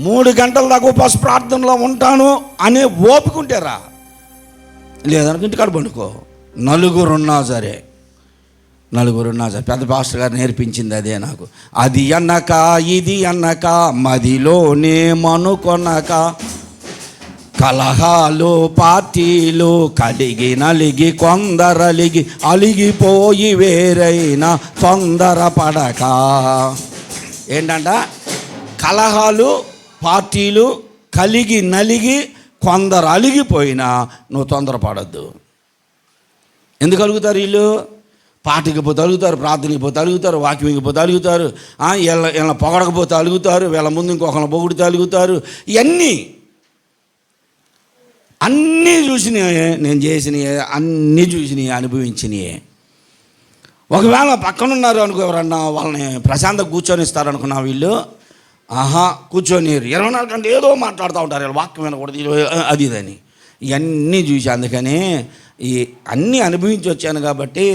3 గంటల దాకా ఉపవాస ప్రార్థనలో ఉంటాను అనే ఓపికంటే రా, లేదనుకో ఇంటికాడ పండుకో. నలుగురున్నా సరే. పెద్ద పాస్టర్ గారు నేర్పించింది అదే నాకు. అది అన్నక ఇది అన్నక మదిలోనే మనుకొనక, కలహాలు పార్టీలు కడిగి నలిగి కొందరలిగి అలిగిపోయి వేరైనా తొందరపడక. ఏంటంట? కలహాలు పార్టీలు కలిగి నలిగి కొందరు అలిగిపోయినా నువ్వు తొందరపడద్దు. ఎందుకు అలుగుతారు వీళ్ళు? పాటకి పోతే అలుగుతారు, ప్రార్థనకి పోతే అలుగుతారు, వాక్యంకి పోతే అలుగుతారు, వీళ్ళ పొగడకపోతే అలుగుతారు, వీళ్ళ ముందు ఇంకొకళ్ళ పొగిడితే అలుగుతారు. అన్నీ చూసినాయే, నేను చేసినాయే, అన్నీ చూసినాయి, అనుభవించినాయే. ఒకవేళ పక్కనున్నారు అనుకో, ఎవరన్నా వాళ్ళని ప్రశాంతంగా కూర్చొనిస్తారు అనుకున్నా, వీళ్ళు కూర్చొని 24 గంటలు ఏదో మాట్లాడుతూ ఉంటారు. వీళ్ళు వాక్యం వినకూడదు, అది ఇదని. ఇవన్నీ చూసి, అందుకని ఈ అన్నీ అనుభవించి వచ్చాను కాబట్టి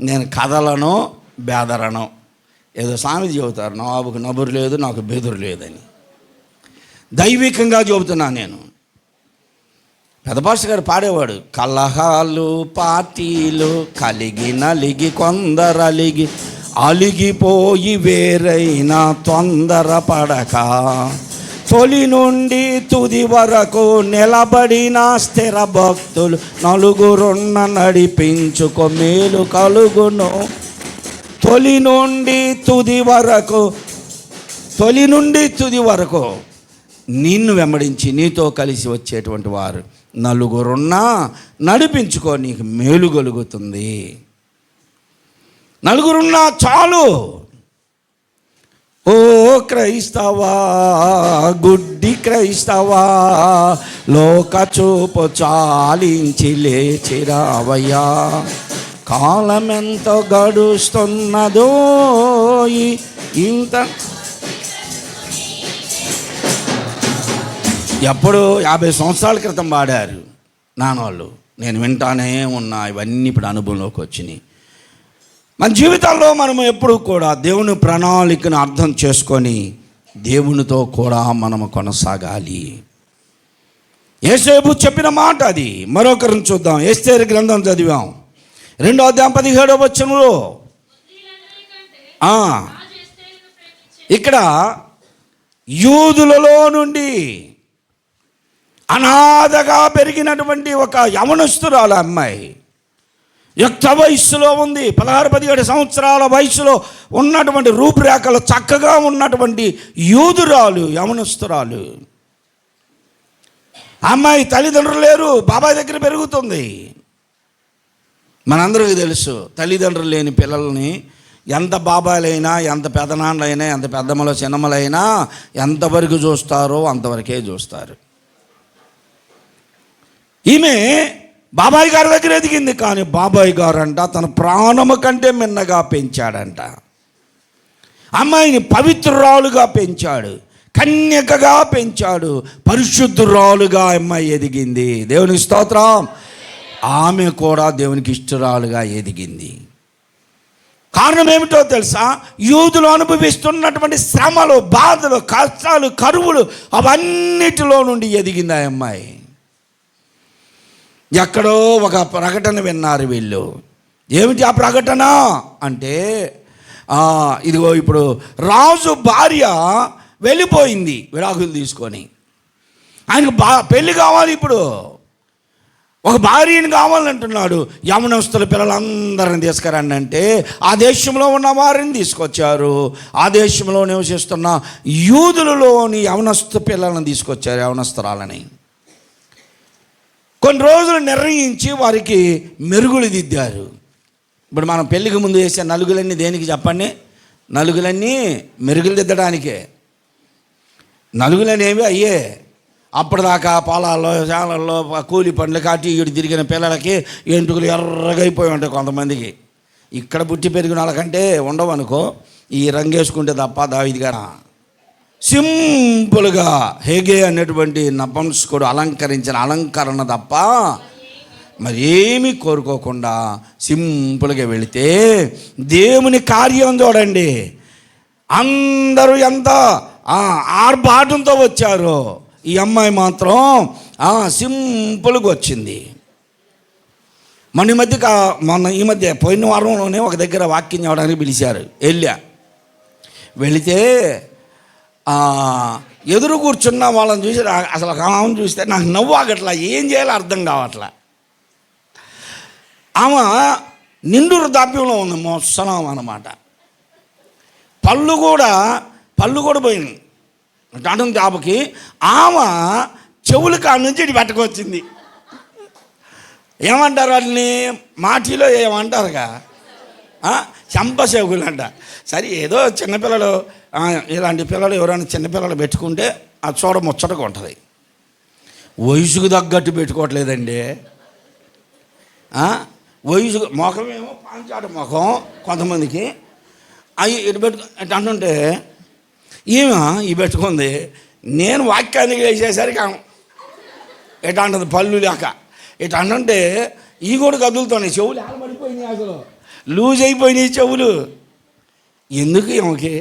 నేను కథలను బెదరను. ఏదో సామెత చెబుతారు, నవాబుకు నబురు లేదు, నాకు బెదురు లేదని. దైవికంగా చెబుతున్నాను నేను. పెద్ద పాస్టర్ గారు పాడేవాడు, కలహాలు పార్టీలు కలిగి నలిగి కొందరలిగి అలిగిపోయి వేరైనా తొందరపడక, తొలి నుండి తుది వరకు నిలబడిన స్థిర భక్తులు నలుగురున్న నడిపించుకో మేలు కలుగును. తొలి నుండి తుది వరకు నిన్ను వెంబడించి నీతో కలిసి వచ్చేటువంటి వారు నలుగురున్నా నడిపించుకో, నీకు మేలు కలుగుతుంది. నలుగురున్నా చాలు. ఓ క్రైస్తవా, గుడ్డి క్రైస్తవా, లోక చూపు చాలించి లేచిరావయ్యా. కాలమెంతో గడుస్తున్నదో ఇంత. ఎప్పుడు 50 సంవత్సరాల క్రితం పాడారు నాన్నవాళ్ళు. నేను వింటానే ఉన్నా, ఇవన్నీ ఇప్పుడు అనుభవంలోకి వచ్చినాయి. మన జీవితాల్లో మనము ఎప్పుడు కూడా దేవుని ప్రణాళికను అర్థం చేసుకొని దేవునితో కూడా మనము కొనసాగాలి. యేసేపు చెప్పిన మాట అది. మరొకరిని చూద్దాం. ఎస్తేరు గ్రంథం చదివాం, 2వ అధ్యాయం 17వ వచనంలో ఇక్కడ యూదులలో నుండి అనాథగా పెరిగినటువంటి ఒక యవనస్తురాలు అమ్మాయి, యుక్త వయస్సులో ఉంది, 16-17 సంవత్సరాల వయసులో ఉన్నటువంటి రూపురేఖలు చక్కగా ఉన్నటువంటి యూదురాలు, యవనస్తురాలు అమ్మాయి. తల్లిదండ్రులు లేరు, బాబాయ్ దగ్గర పెరుగుతుంది. మనందరికీ తెలుసు, తల్లిదండ్రులు లేని పిల్లల్ని ఎంత బాబాయిలైనా, ఎంత పెదనాన్నలైనా, ఎంత పెద్దమ్మలో చిన్నమ్మలైనా ఎంతవరకు చూస్తారో అంతవరకే చూస్తారు. ఈమె బాబాయ్ గారి దగ్గర ఎదిగింది, కానీ బాబాయ్ గారు అంట తన ప్రాణము కంటే మిన్నగా పెంచాడంట. అమ్మాయిని పవిత్రురాలుగా పెంచాడు, కన్యకగా పెంచాడు, పరిశుద్ధురాలుగా అమ్మాయి ఎదిగింది. దేవునికి స్తోత్రం. ఆమె కూడా దేవునికి ఇష్టరాలుగా ఎదిగింది. కారణం ఏమిటో తెలుసా? యూదులు అనుభవిస్తున్నటువంటి శ్రమలు, బాధలు, కష్టాలు, కరువులు, అవన్నిటిలో నుండి ఎదిగింది ఆ అమ్మాయి. ఎక్కడో ఒక ప్రకటన విన్నారు వీళ్ళు. ఏమిటి ఆ ప్రకటన అంటే, ఇదిగో ఇప్పుడు రాజు భార్య వెళ్ళిపోయింది విడాకులు తీసుకొని. ఆయనకు పెళ్ళి కావాలి, ఇప్పుడు ఒక భార్యని కావాలంటున్నాడు. యవనస్తుల పిల్లలందరిని తీసుకురండి అంటే ఆ దేశంలో ఉన్న వారిని తీసుకొచ్చారు. ఆ దేశంలో నివసిస్తున్న యూదులలోని యవనస్తు పిల్లలను తీసుకొచ్చారు, యవనస్తురాలని. కొన్ని రోజులు నిర్ణయించి వారికి మెరుగులు దిద్దారు. ఇప్పుడు మనం పెళ్ళికి ముందు వేసే నలుగులన్నీ దేనికి చెప్పండి? నలుగులన్నీ మెరుగులు దిద్దడానికే. నలుగులనేవి అయ్యే. అప్పటిదాకా పొలాల్లో, శాలల్లో కూలి పనులు కాటి ఈడు తిరిగిన పిల్లలకి ఎంటుకలు ఎర్రగైపోయి ఉంటాయి కొంతమందికి. ఇక్కడ పుట్టి పెరిగిన వాళ్ళకంటే ఉండవు అనుకో, ఈ రంగేసుకుంటే తప్ప. దావీదు గారు సింపుల్గా హేగే అనేటువంటి నపుంసకుడు అలంకరించిన అలంకరణ తప్ప మరి ఏమీ కోరుకోకుండా సింపుల్గా వెళితే దేవుని కార్యం చూడండి. అందరూ ఎంత ఆర్భాటంతో వచ్చారు, ఈ అమ్మాయి మాత్రం సింపుల్గా వచ్చింది. మొన్న ఈ మధ్య పోయిన వారంలోనే ఒక దగ్గర వాక్యం చెప్పడానికి పిలిచారు. వెళితే ఎదురు కూర్చున్న వాళ్ళని చూసి అసలు ఆమెను చూస్తే నాకు నవ్వు ఆగట్లా, ఏం చేయాలో అర్థం కావట్లా. ఆమె నిండు వృద్ధాప్యంలో ఉంది, మొత్సనం అన్నమాట. పళ్ళు కూడా పోయింది. టాటం తాపకి ఆమె చెవులు కాడ నుంచి ఇటు పట్టుకొచ్చింది. ఏమంటారు వాటిని? మాటిలో ఏమంటారుగా చంపసేవులు అంట. సరే, ఏదో చిన్నపిల్లలు, ఇలాంటి పిల్లలు ఎవరైనా చిన్నపిల్లలు పెట్టుకుంటే అది చూడ ముచ్చటగా ఉంటుంది. వయసుకు తగ్గట్టు పెట్టుకోవట్లేదండి. వయసు ముఖమేమో పాంచాట ముఖం కొంతమందికి. అవి ఇటు ఇటు అంటుంటే ఈ పెట్టుకుంది. నేను వాక్యానికి వేసేసరికి ఎటు అంటుంది పళ్ళు లేక. ఇటు అంటుంటే ఈ కూడా కదులుతున్నాయి, చెవులు ఆలబడిపోయినాయి, అసలు లూజ్ అయిపోయినాయి చెవులు. ఎందుకు ఏమకి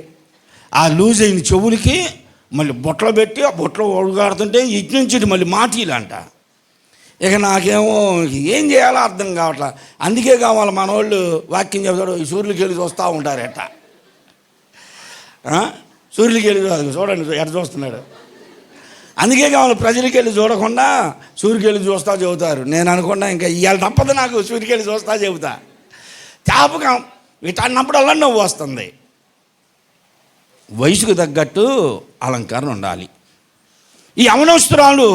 ఆ లూజ్ అయిన చెవులకి మళ్ళీ బొట్టలు పెట్టి ఆ బొట్టలో ఒడుగాడుతుంటే ఇటు నుంచి ఇటు మళ్ళీ మాటీలంట. ఇక నాకేమో ఏం చేయాలో అర్థం కావట్లా. అందుకే కావాలి మన వాళ్ళు వాక్యం చెబుతాడు, ఈ సూర్యులకి వెళ్ళి చూస్తూ ఉంటారు. సూర్యులకి వెళ్ళి చూడండి ఎట్ట చూస్తున్నాడు. అందుకే కావాలి ప్రజలకి వెళ్ళి చూడకుండా సూర్యుకి వెళ్ళి చూస్తా చెబుతారు. నేను అనుకున్నా ఇంకా ఇవాళ తప్పదు నాకు, సూర్యుకి వెళ్ళి చూస్తా చెబుతా. జ్ఞాపకం ఇటు అన్నప్పుడల్లా నవ్వు వస్తుంది. వయసుకు తగ్గట్టు అలంకరణ ఉండాలి. ఈ యవనస్తురాలు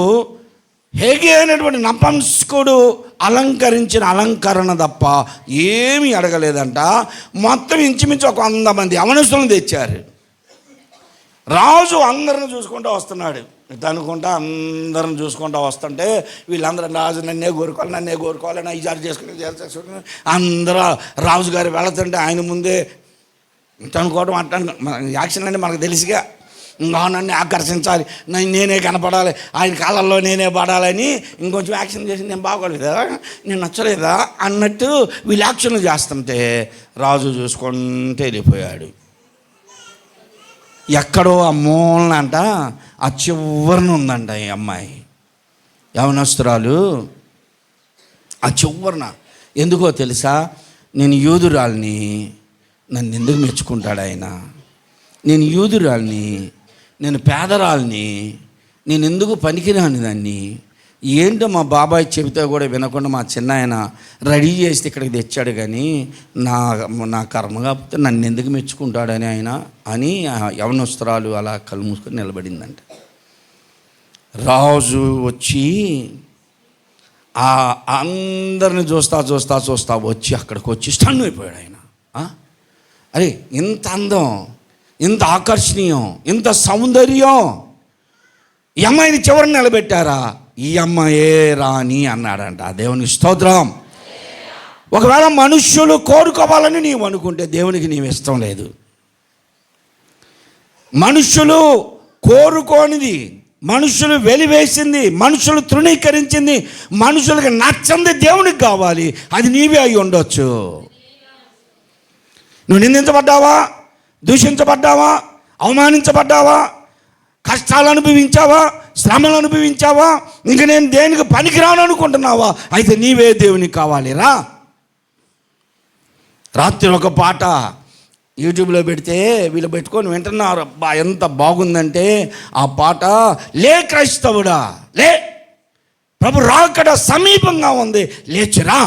హేగే అనేటువంటి నపుంసకుడు అలంకరించిన అలంకరణ తప్ప ఏమీ అడగలేదంట. మొత్తం ఇంచుమించు ఒక 100 మంది యవనస్తులను తెచ్చారు. రాజు అందరిని చూసుకుంటూ వస్తున్నాడు. ఇట్లా అనుకుంటా అందరిని చూసుకుంటూ వస్తుంటే వీళ్ళందరూ రాజు నన్నే కోరుకోవాలి నా ఇజారు చేసుకుని అందరూ రాజుగారు వెళుతుంటే ఆయన ముందే ఇట్లా అనుకోవడం యాక్షన్ అంటే మనకు తెలిసిగా ఇంకా నన్ను ఆకర్షించాలి, నేనే కనపడాలి, ఆయన కాలంలో నేనే పడాలని ఇంకొంచెం యాక్షన్ చేసి నేను బాగోలేదా, నేను నచ్చలేదా అన్నట్టు వీళ్ళు యాక్షన్లు చేస్తుంటే రాజు చూసుకుంటే వెళ్ళిపోయాడు. ఎక్కడో ఆ మూలనంట ఆ చివరిన ఉందంట ఈ అమ్మాయి, యవనస్తురాలు ఆ చివరిన. ఎందుకో తెలుసా, నేను యూదురాల్ని, నన్ను ఎందుకు మెచ్చుకుంటాడు ఆయన, నేను యూదురాల్ని, నేను పేదరాల్ని, నేను ఎందుకు పనికిరాని దాన్ని, ఏంటో మా బాబాయ్ చెబితే కూడా వినకుండా మా చిన్నాయన రెడీ చేసి ఇక్కడికి తెచ్చాడు, కానీ నా కర్మ కాకపోతే నన్ను ఎందుకు మెచ్చుకుంటాడని ఆయన అని యవనస్తురాలు అలా కళ్ళు మూసుకొని నిలబడిందంట. రాజు వచ్చి అందరిని చూస్తా వచ్చి అక్కడికి వచ్చి స్టన్ అయిపోయాడు ఆయన. అరే, ఇంత అందం, ఇంత ఆకర్షణీయం, ఇంత సౌందర్యం, ఈ అమ్మాయిని చివరిని నిలబెట్టారా, ఈ అమ్మాయే రాని అన్నాడంట. దేవునికి స్తోత్రం. ఒకవేళ మనుష్యులు కోరుకోవాలని నీవు అనుకుంటే దేవునికి నీవు ఇష్టం లేదు. మనుష్యులు కోరుకోనిది, మనుషులు వెలివేసింది, మనుషులు తృణీకరించింది, మనుషులకు నచ్చంది దేవునికి కావాలి. అది నీవే అయి ఉండొచ్చు. నువ్వు నిందించబడ్డావా, దూషించబడ్డావా, అవమానించబడ్డావా, కష్టాలు అనుభవించావా, శ్రమలు అనుభవించావా, ఇంక నేను దేనికి పనికిరాను అనుకుంటున్నావా, అయితే నీవే దేవునికి కావాలి. రాత్రి ఒక పాట యూట్యూబ్లో పెడితే వీళ్ళు పెట్టుకొని వింటున్నారు. అబ్బా ఎంత బాగుందంటే ఆ పాట, లే క్రైస్తవుడా లే, ప్రభు రాకడ సమీపంగా ఉంది, లేచిరా.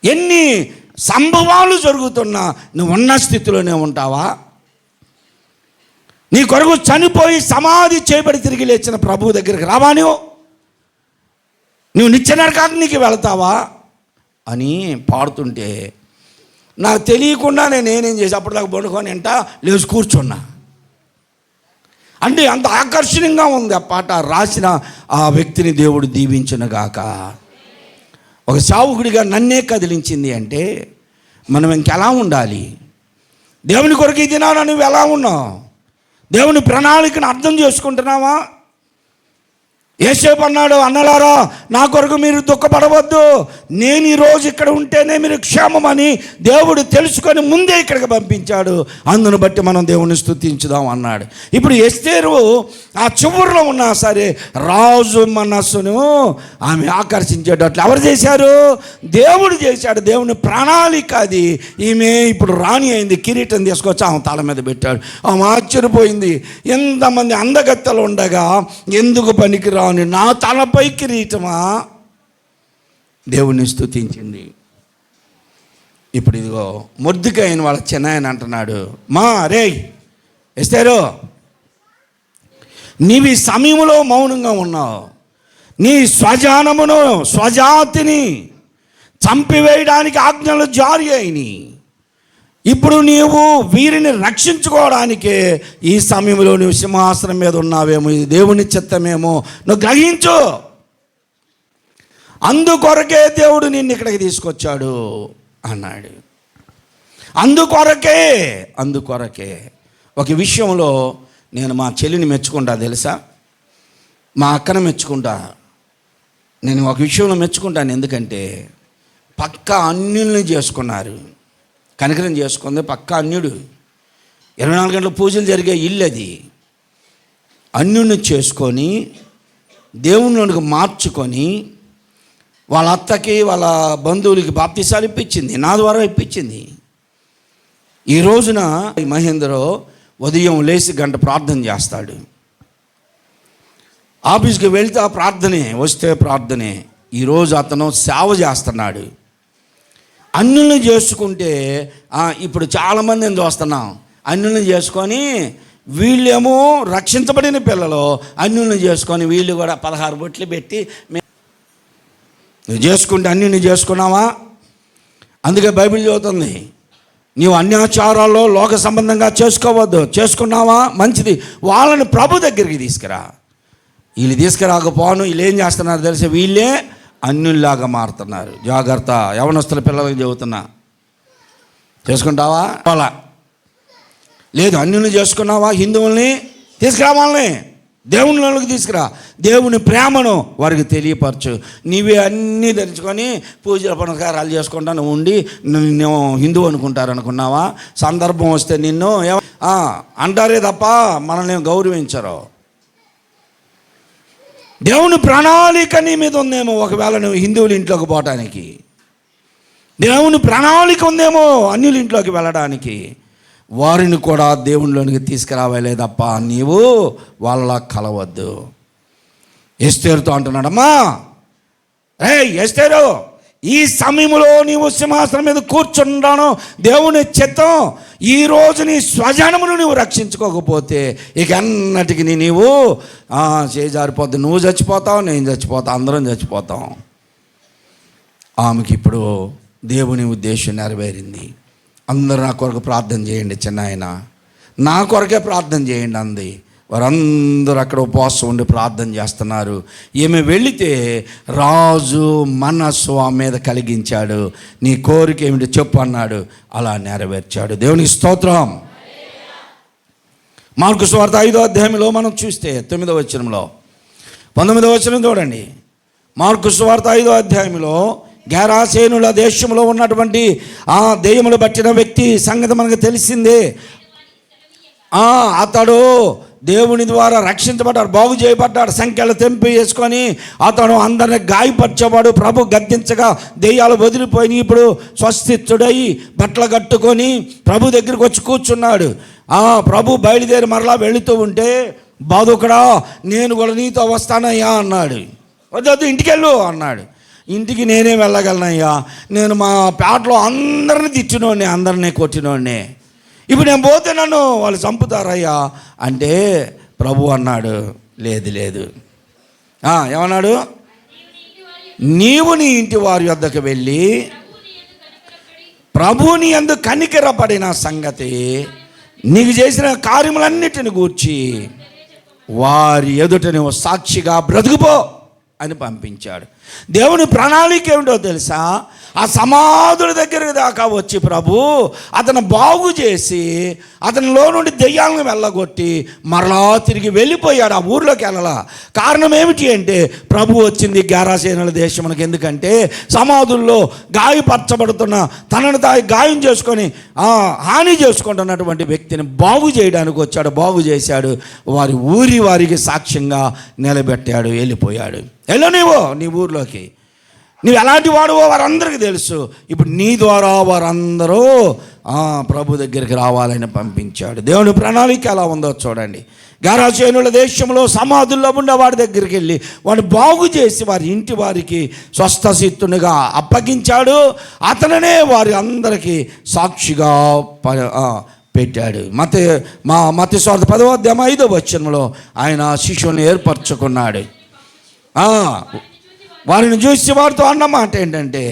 ఎన్ని సంభవాలు జరుగుతున్నా నువ్వు ఉన్న స్థితిలోనే ఉంటావా? నీ కొరకు చనిపోయి సమాధి చేయబడి తిరిగి లేచిన ప్రభువు దగ్గరికి రావా? నువ్వు నిత్య నరకాగ్నికి వెళతావా అని పాడుతుంటే నాకు తెలియకుండా నేనేం చేసి అప్పటిదాకా పండుకొని లేచి కూర్చున్నా. అంటే అంత ఆకర్షణీయంగా ఉంది ఆ పాట. రాసిన ఆ వ్యక్తిని దేవుడు దీవించునుగాక. ఒక సావుకుడిగా నన్నే కదిలించింది అంటే మనం ఇంకెలా ఉండాలి? దేవుని కొరకు ఈ దినాన నువ్వు ఎలా ఉన్నావు? దేవుని ప్రణాళికను అర్థం చేసుకుంటున్నావా? యేసేపు అన్నాడు, అన్నలారా నా కొరకు మీరు దుఃఖపడవద్దు, నేను ఈరోజు ఇక్కడ ఉంటేనే మీరు క్షేమమని దేవుడు తెలుసుకొని ముందే ఇక్కడికి పంపించాడు, అందును బట్టి మనం దేవుని స్తుతించుదాం అన్నాడు. ఇప్పుడు ఎస్తేరు ఆ చివరిలో ఉన్నా సరే రాజు మనస్సును ఆమె ఆకర్షించేటట్లు ఎవరు చేశారు? దేవుడు చేశాడు. దేవుని ప్రణాళిక అది. ఈమె ఇప్పుడు రాణి అయింది, కిరీటం తీసుకొచ్చి ఆమె తల మీద పెట్టాడు. ఆమె ఆశ్చర్యపోయింది, ఎంతమంది అందగత్తెలు ఉండగా ఎందుకు పనికిరా నా తలపై కిరీటమా? దేవుని స్తుతించింది. ఇప్పుడు ఇదిగో మొర్దెకైన వాళ్ళ చిన్నాయన అంటున్నాడు, మా రే ఎస్తేరు, నీవి సమయంలో మౌనంగా ఉన్నావు, నీ స్వజానమును స్వజాతిని చంపివేయడానికి ఆజ్ఞలు జారీ అయినాయి. ఇప్పుడు నీవు వీరిని రక్షించుకోవడానికే ఈ సమయంలో నువ్వు సింహాసనం మీద ఉన్నావేమో, ఇది దేవుని చిత్తమేమో నువ్వు గ్రహించు. అందుకొరకే దేవుడు నిన్ను ఇక్కడికి తీసుకొచ్చాడు అన్నాడు. అందుకొరకే ఒక విషయంలో నేను మా చెల్లిని మెచ్చుకుంటా తెలుసా, మా అక్కను మెచ్చుకుంటా. నేను ఒక విషయంలో మెచ్చుకుంటాను, ఎందుకంటే పక్కా అన్యుల్ని చేసుకున్నారు. కనికరం చేసుకుంది పక్కా అన్యుడు. 24 గంటల పూజలు జరిగే ఇల్లు అది. అన్యుడిని చేసుకొని దేవునికి మార్చుకొని వాళ్ళ అత్తకి వాళ్ళ బంధువులకి బాప్తిసాలు ఇప్పించింది, నా ద్వారా ఇప్పించింది. ఈ రోజున మహేంద్రో ఉదయం లేచి గంట ప్రార్థన చేస్తాడు. ఆఫీస్కి వెళ్తే ఆ ప్రార్థనే, వస్తే ప్రార్థనే. ఈరోజు అతను సేవ చేస్తున్నాడు. అన్యుల్ని చేసుకుంటే ఇప్పుడు చాలామందిని చూస్తున్నాం, అన్యుల్ని చేసుకొని వీళ్ళేమో రక్షించబడిన పిల్లలు, అన్యుల్ని చేసుకొని వీళ్ళు కూడా 16 బొట్లు పెట్టి నువ్వు చేసుకుంటే అన్యుల్ని చేసుకున్నావా? అందుకే బైబిల్ చెబుతుంది, నీవు అన్యాచారాల్లో లోక సంబంధంగా చేసుకోవద్దు. చేసుకున్నావా? మంచిది, వాళ్ళని ప్రభు దగ్గరికి తీసుకురా. వీళ్ళు తీసుకురాకపోను, వీళ్ళు ఏం చేస్తున్నారు తెలిసి, వీళ్ళే అన్యుల్లాగా మారుతున్నారు. జాగ్రత్త, యవనస్తుల పిల్లలకు చెబుతున్నా, చేసుకుంటావా? అలా లేదు, అన్యుల్ని చేసుకున్నావా, హిందువుల్ని తీసుకురావాలని దేవునిలోకి తీసుకురా. దేవుని ప్రేమను వారికి తెలియపరచు. నీవే అన్నీ ధరించుకొని పూజల పునస్కారాలు చేసుకుంటా నువ్వు ఉండి నిన్ను హిందువు అనుకుంటారనుకున్నావా? సందర్భం వస్తే నిన్ను అంటారే తప్ప మనల్ని గౌరవించరు. దేవుని ప్రణాళిక నీ మీద ఉందేమో, ఒకవేళ నువ్వు హిందువుల ఇంట్లోకి పోవటానికి. దేవుని ప్రణాళిక ఉందేమో అన్యుల ఇంట్లోకి వెళ్ళడానికి. వారిని కూడా దేవునిలోనికి తీసుకురావాలే తప్ప నీవు వాళ్ళ కలవద్దు. ఎస్తేరుతో అంటున్నాడమ్మా, ఎస్తేరు, ఈ సమయంలో నీవు సింహాసనం మీద కూర్చుంటాను దేవుని చిత్తం. ఈరోజు నీ స్వజనమును నువ్వు రక్షించుకోకపోతే ఇక అన్నటికి నీవు చేజారిపోద్దు. నువ్వు చచ్చిపోతావు, నేను చచ్చిపోతావు, అందరం చచ్చిపోతాం. ఆమెకి ఇప్పుడు దేవుని ఉద్దేశం నెరవేరింది. అందరూ నా కొరకు ప్రార్థన చేయండి, చిన్నాయన నా కొరకే ప్రార్థన చేయండి అంది. వారందరూ అక్కడ ఉపవాసం ఉండి ప్రార్థన చేస్తున్నారు. ఈమె వెళితే రాజు మనస్సు ఆమె మీద కలిగించాడు. నీ కోరిక ఏమిటి చెప్పు అన్నాడు. అలా నెరవేర్చాడు. దేవునికి స్తోత్రం. మార్కు సువార్త 5వ అధ్యాయంలో మనం చూస్తే 9వ వచనంలో 19వ వచనం చూడండి. మార్కు సువార్త 5వ అధ్యాయంలో గెరాసేనుల దేశంలో ఉన్నటువంటి ఆ దెయ్యములు పట్టిన వ్యక్తి సంగతి మనకు తెలిసిందే. అతడు దేవుని ద్వారా రక్షించబడ్డాడు, బాగు చేయబడ్డాడు. సంఖ్యలు తెంపి వేసుకొని అతను అందరిని గాయపరిచేవాడు. ప్రభు గద్దించగా దెయ్యాలు వదిలిపోయి ఇప్పుడు స్వస్థితుడై బట్టలు కట్టుకొని ప్రభు దగ్గరికి వచ్చి కూర్చున్నాడు. ప్రభు బయలుదేరి మరలా వెళుతూ ఉంటే, బాధకుడా నేను కూడా నీతో వస్తానయ్యా అన్నాడు. వద్దు ఇంటికి వెళ్ళు అన్నాడు. ఇంటికి నేనే వెళ్ళగలనయ్యా, నేను మా పేటలో అందరిని తిట్టినోడిని, అందరినీ కొట్టినోడిని. ఇప్పుడు నేను పోతే నన్ను వాళ్ళు చంపుతారయ్యా అంటే ప్రభు అన్నాడు, లేదు లేదు. ఏమన్నాడు? నీవు నీ ఇంటి వారి వద్దకు వెళ్ళి ప్రభువుని యందు కనికరపడిన సంగతి, నీకు చేసిన కార్యములన్నిటిని గూర్చి వారి ఎదుట నువ్వు సాక్షిగా బ్రతుకుపో అని పంపించాడు. దేవుని ప్రణాళిక ఏమిటో తెలుసా? ఆ సమాధుల దగ్గర దాకా వచ్చి ప్రభు అతను బాగు చేసి అతనిలో నుండి దెయ్యాలను వెళ్ళగొట్టి మరలా తిరిగి వెళ్ళిపోయాడు. ఆ ఊర్లోకి వెళ్ళాల. కారణం ఏమిటి అంటే ప్రభు వచ్చింది గెరాసేనుల దేశమునకు. ఎందుకంటే సమాధుల్లో గాయపరచబడుతున్న, తనను తాను గాయం చేసుకొని హాని చేసుకుంటున్నటువంటి వ్యక్తిని బాగు చేయడానికి వచ్చాడు. బాగు చేశాడు. వారికి సాక్ష్యంగా నిలబెట్టాడు. వెళ్ళిపోయాడు. వెళ్ళు నీవు నీ ఊర్లోకి. నువ్వు ఎలాంటి వాడువో వారందరికీ తెలుసు. ఇప్పుడు నీ ద్వారా వారందరూ ప్రభు దగ్గరికి రావాలని పంపించాడు. దేవుని ప్రణాళిక ఎలా ఉందో చూడండి. గెరాసేనుల దేశంలో సమాధుల్లో ఉన్న వాడి దగ్గరికి వెళ్ళి వాడిని బాగు చేసి వారి ఇంటి వారికి స్వస్థసిద్ధునిగా అప్పగించాడు. అతననే వారి అందరికీ సాక్షిగా పెట్టాడు. మత్తయి సువార్త 10వ అధ్యాయం 5వ వచనంలో ఆయన శిష్యుని ఏర్పరచుకున్నాడు. వారిని చూసి వారితో అన్నమాట ఏంటంటే,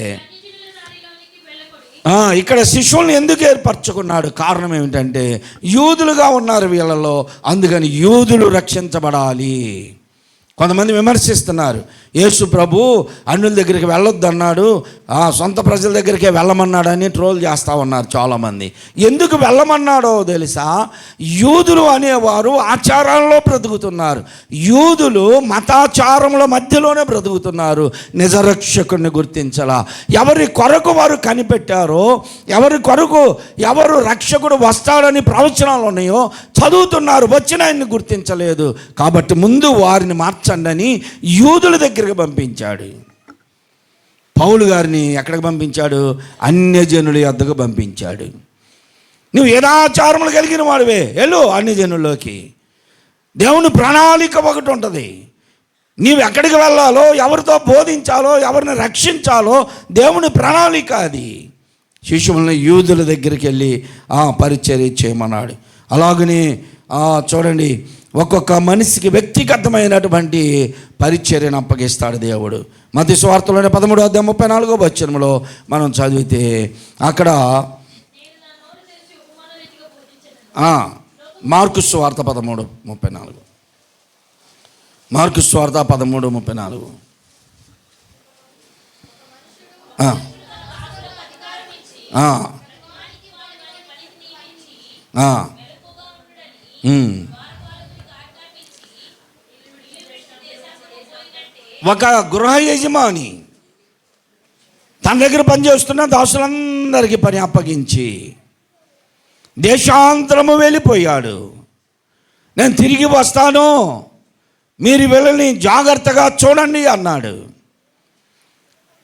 ఇక్కడ శిష్యుల్ని ఎందుకు ఏర్పరచుకున్నాడు? కారణం ఏమిటంటే యూదులుగా ఉన్నారు వీళ్ళలో, అందుకని యూదులు రక్షించబడాలి. కొంతమంది విమర్శిస్తున్నారు, యేసు ప్రభు అన్యుల దగ్గరికి వెళ్ళొద్దు అన్నాడు, సొంత ప్రజల దగ్గరికే వెళ్ళమన్నాడని ట్రోల్ చేస్తూ ఉన్నారు చాలామంది. ఎందుకు వెళ్ళమన్నాడో తెలుసా? యూదులు అనేవారు ఆచారాల్లో బ్రతుకుతున్నారు. యూదులు మతాచారముల మధ్యలోనే బ్రతుకుతున్నారు. నిజరక్షకుడిని గుర్తించాలా? ఎవరి కొరకు వారు కనిపెట్టారో, ఎవరి కొరకు ఎవరు రక్షకుడు వస్తాడని ప్రవచనాలు ఉన్నాయో చదువుతున్నారు, వచ్చిన ఆయన్ని గుర్తించలేదు. కాబట్టి ముందు వారిని మార్చండి అని యూదుల దగ్గరికి పంపించాడు. పౌలు గారిని ఎక్కడికి పంపించాడు? అన్యజనుల యొద్దకు పంపించాడు. నువ్వు యథాచారములు కలిగిన వాడివే, వెళ్ళు అన్యజనుల్లోకి. దేవుని ప్రణాళిక ఒకటి ఉంటుంది. నీవు ఎక్కడికి వెళ్ళాలో, ఎవరితో బోధించాలో, ఎవరిని రక్షించాలో దేవుని ప్రణాళిక అది. శిష్యులను యూదుల దగ్గరికి వెళ్ళి పరిచర్య చేయమన్నాడు. అలాగని చూడండి, ఒక్కొక్క మనిషికి వ్యక్తిగతమైనటువంటి పరిచర్యను అప్పగిస్తాడు దేవుడు. మత్తయి సువార్తలోనే 13వ అధ్యాయం 34వ వచనంలో మనం చదివితే అక్కడ మార్కు సువార్త 13:34, మార్కు సువార్త 13:34. ఒక గృహ యజమాని తన దగ్గర పనిచేస్తున్న దాసులందరికీ పని అప్పగించి దేశాంతరము వెళ్ళిపోయాడు. నేను తిరిగి వస్తాను, మీరు వెళ్ళని జాగ్రత్తగా చూడండి అన్నాడు.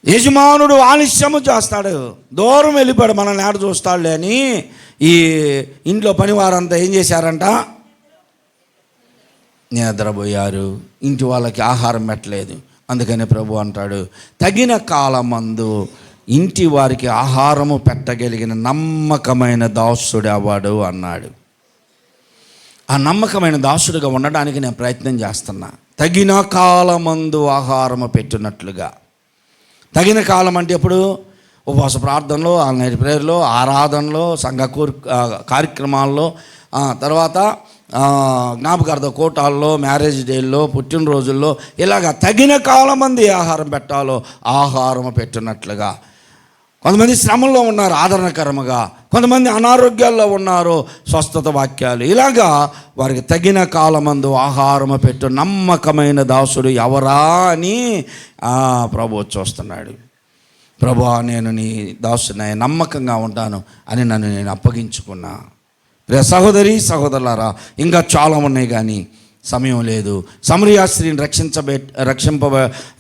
యజమానుడు ఆలస్యము చేస్తాడు, దూరం వెళ్ళిపోయాడు, మనల్ని ఆడ చూస్తాడులే అని ఈ ఇంట్లో పనివారంతా ఏం చేశారంట, నిద్రపోయారు. ఇంటి వాళ్ళకి ఆహారం పెట్టలేదు. అందుకని ప్రభు అంటాడు, తగిన కాలమందు ఇంటి వారికి ఆహారము పెట్టగలిగిన నమ్మకమైన దాసుడు అవాడు అన్నాడు. ఆ నమ్మకమైన దాసుడుగా ఉండడానికి నేను ప్రయత్నం చేస్తున్నా. తగిన కాలమందు ఆహారము పెట్టినట్లుగా. తగిన కాలం అంటే ఎప్పుడు? ఉపవాస ప్రార్థనలో, ఆన్లైన్ ప్రేయర్లో, ఆరాధనలో, సంఘ కార్యక్రమాల్లో, తర్వాత జ్ఞాపకార్థ కూటాల్లో, మ్యారేజ్ డేల్లో, పుట్టినరోజుల్లో, ఇలాగ తగిన కాలమంది ఆహారం పెట్టాలో ఆహారం పెట్టినట్లుగా. కొంతమంది శ్రమంలో ఉన్నారు ఆదరణకరముగా, కొంతమంది అనారోగ్యాల్లో ఉన్నారు స్వస్థత వాక్యాలు. ఇలాగా వారికి తగిన కాలమందు ఆహారము పెట్టు నమ్మకమైన దాసుడు ఎవరా అని ప్రభు చూస్తున్నాడు. ప్రభువా, నేను నీ దాసుని నమ్మకంగా ఉంటాను అని నన్ను నేను అప్పగించుకున్నా. సహోదరి సహోదరులారా, ఇంకా చాలా ఉన్నాయి కానీ సమయం లేదు. సమరియా స్త్రీని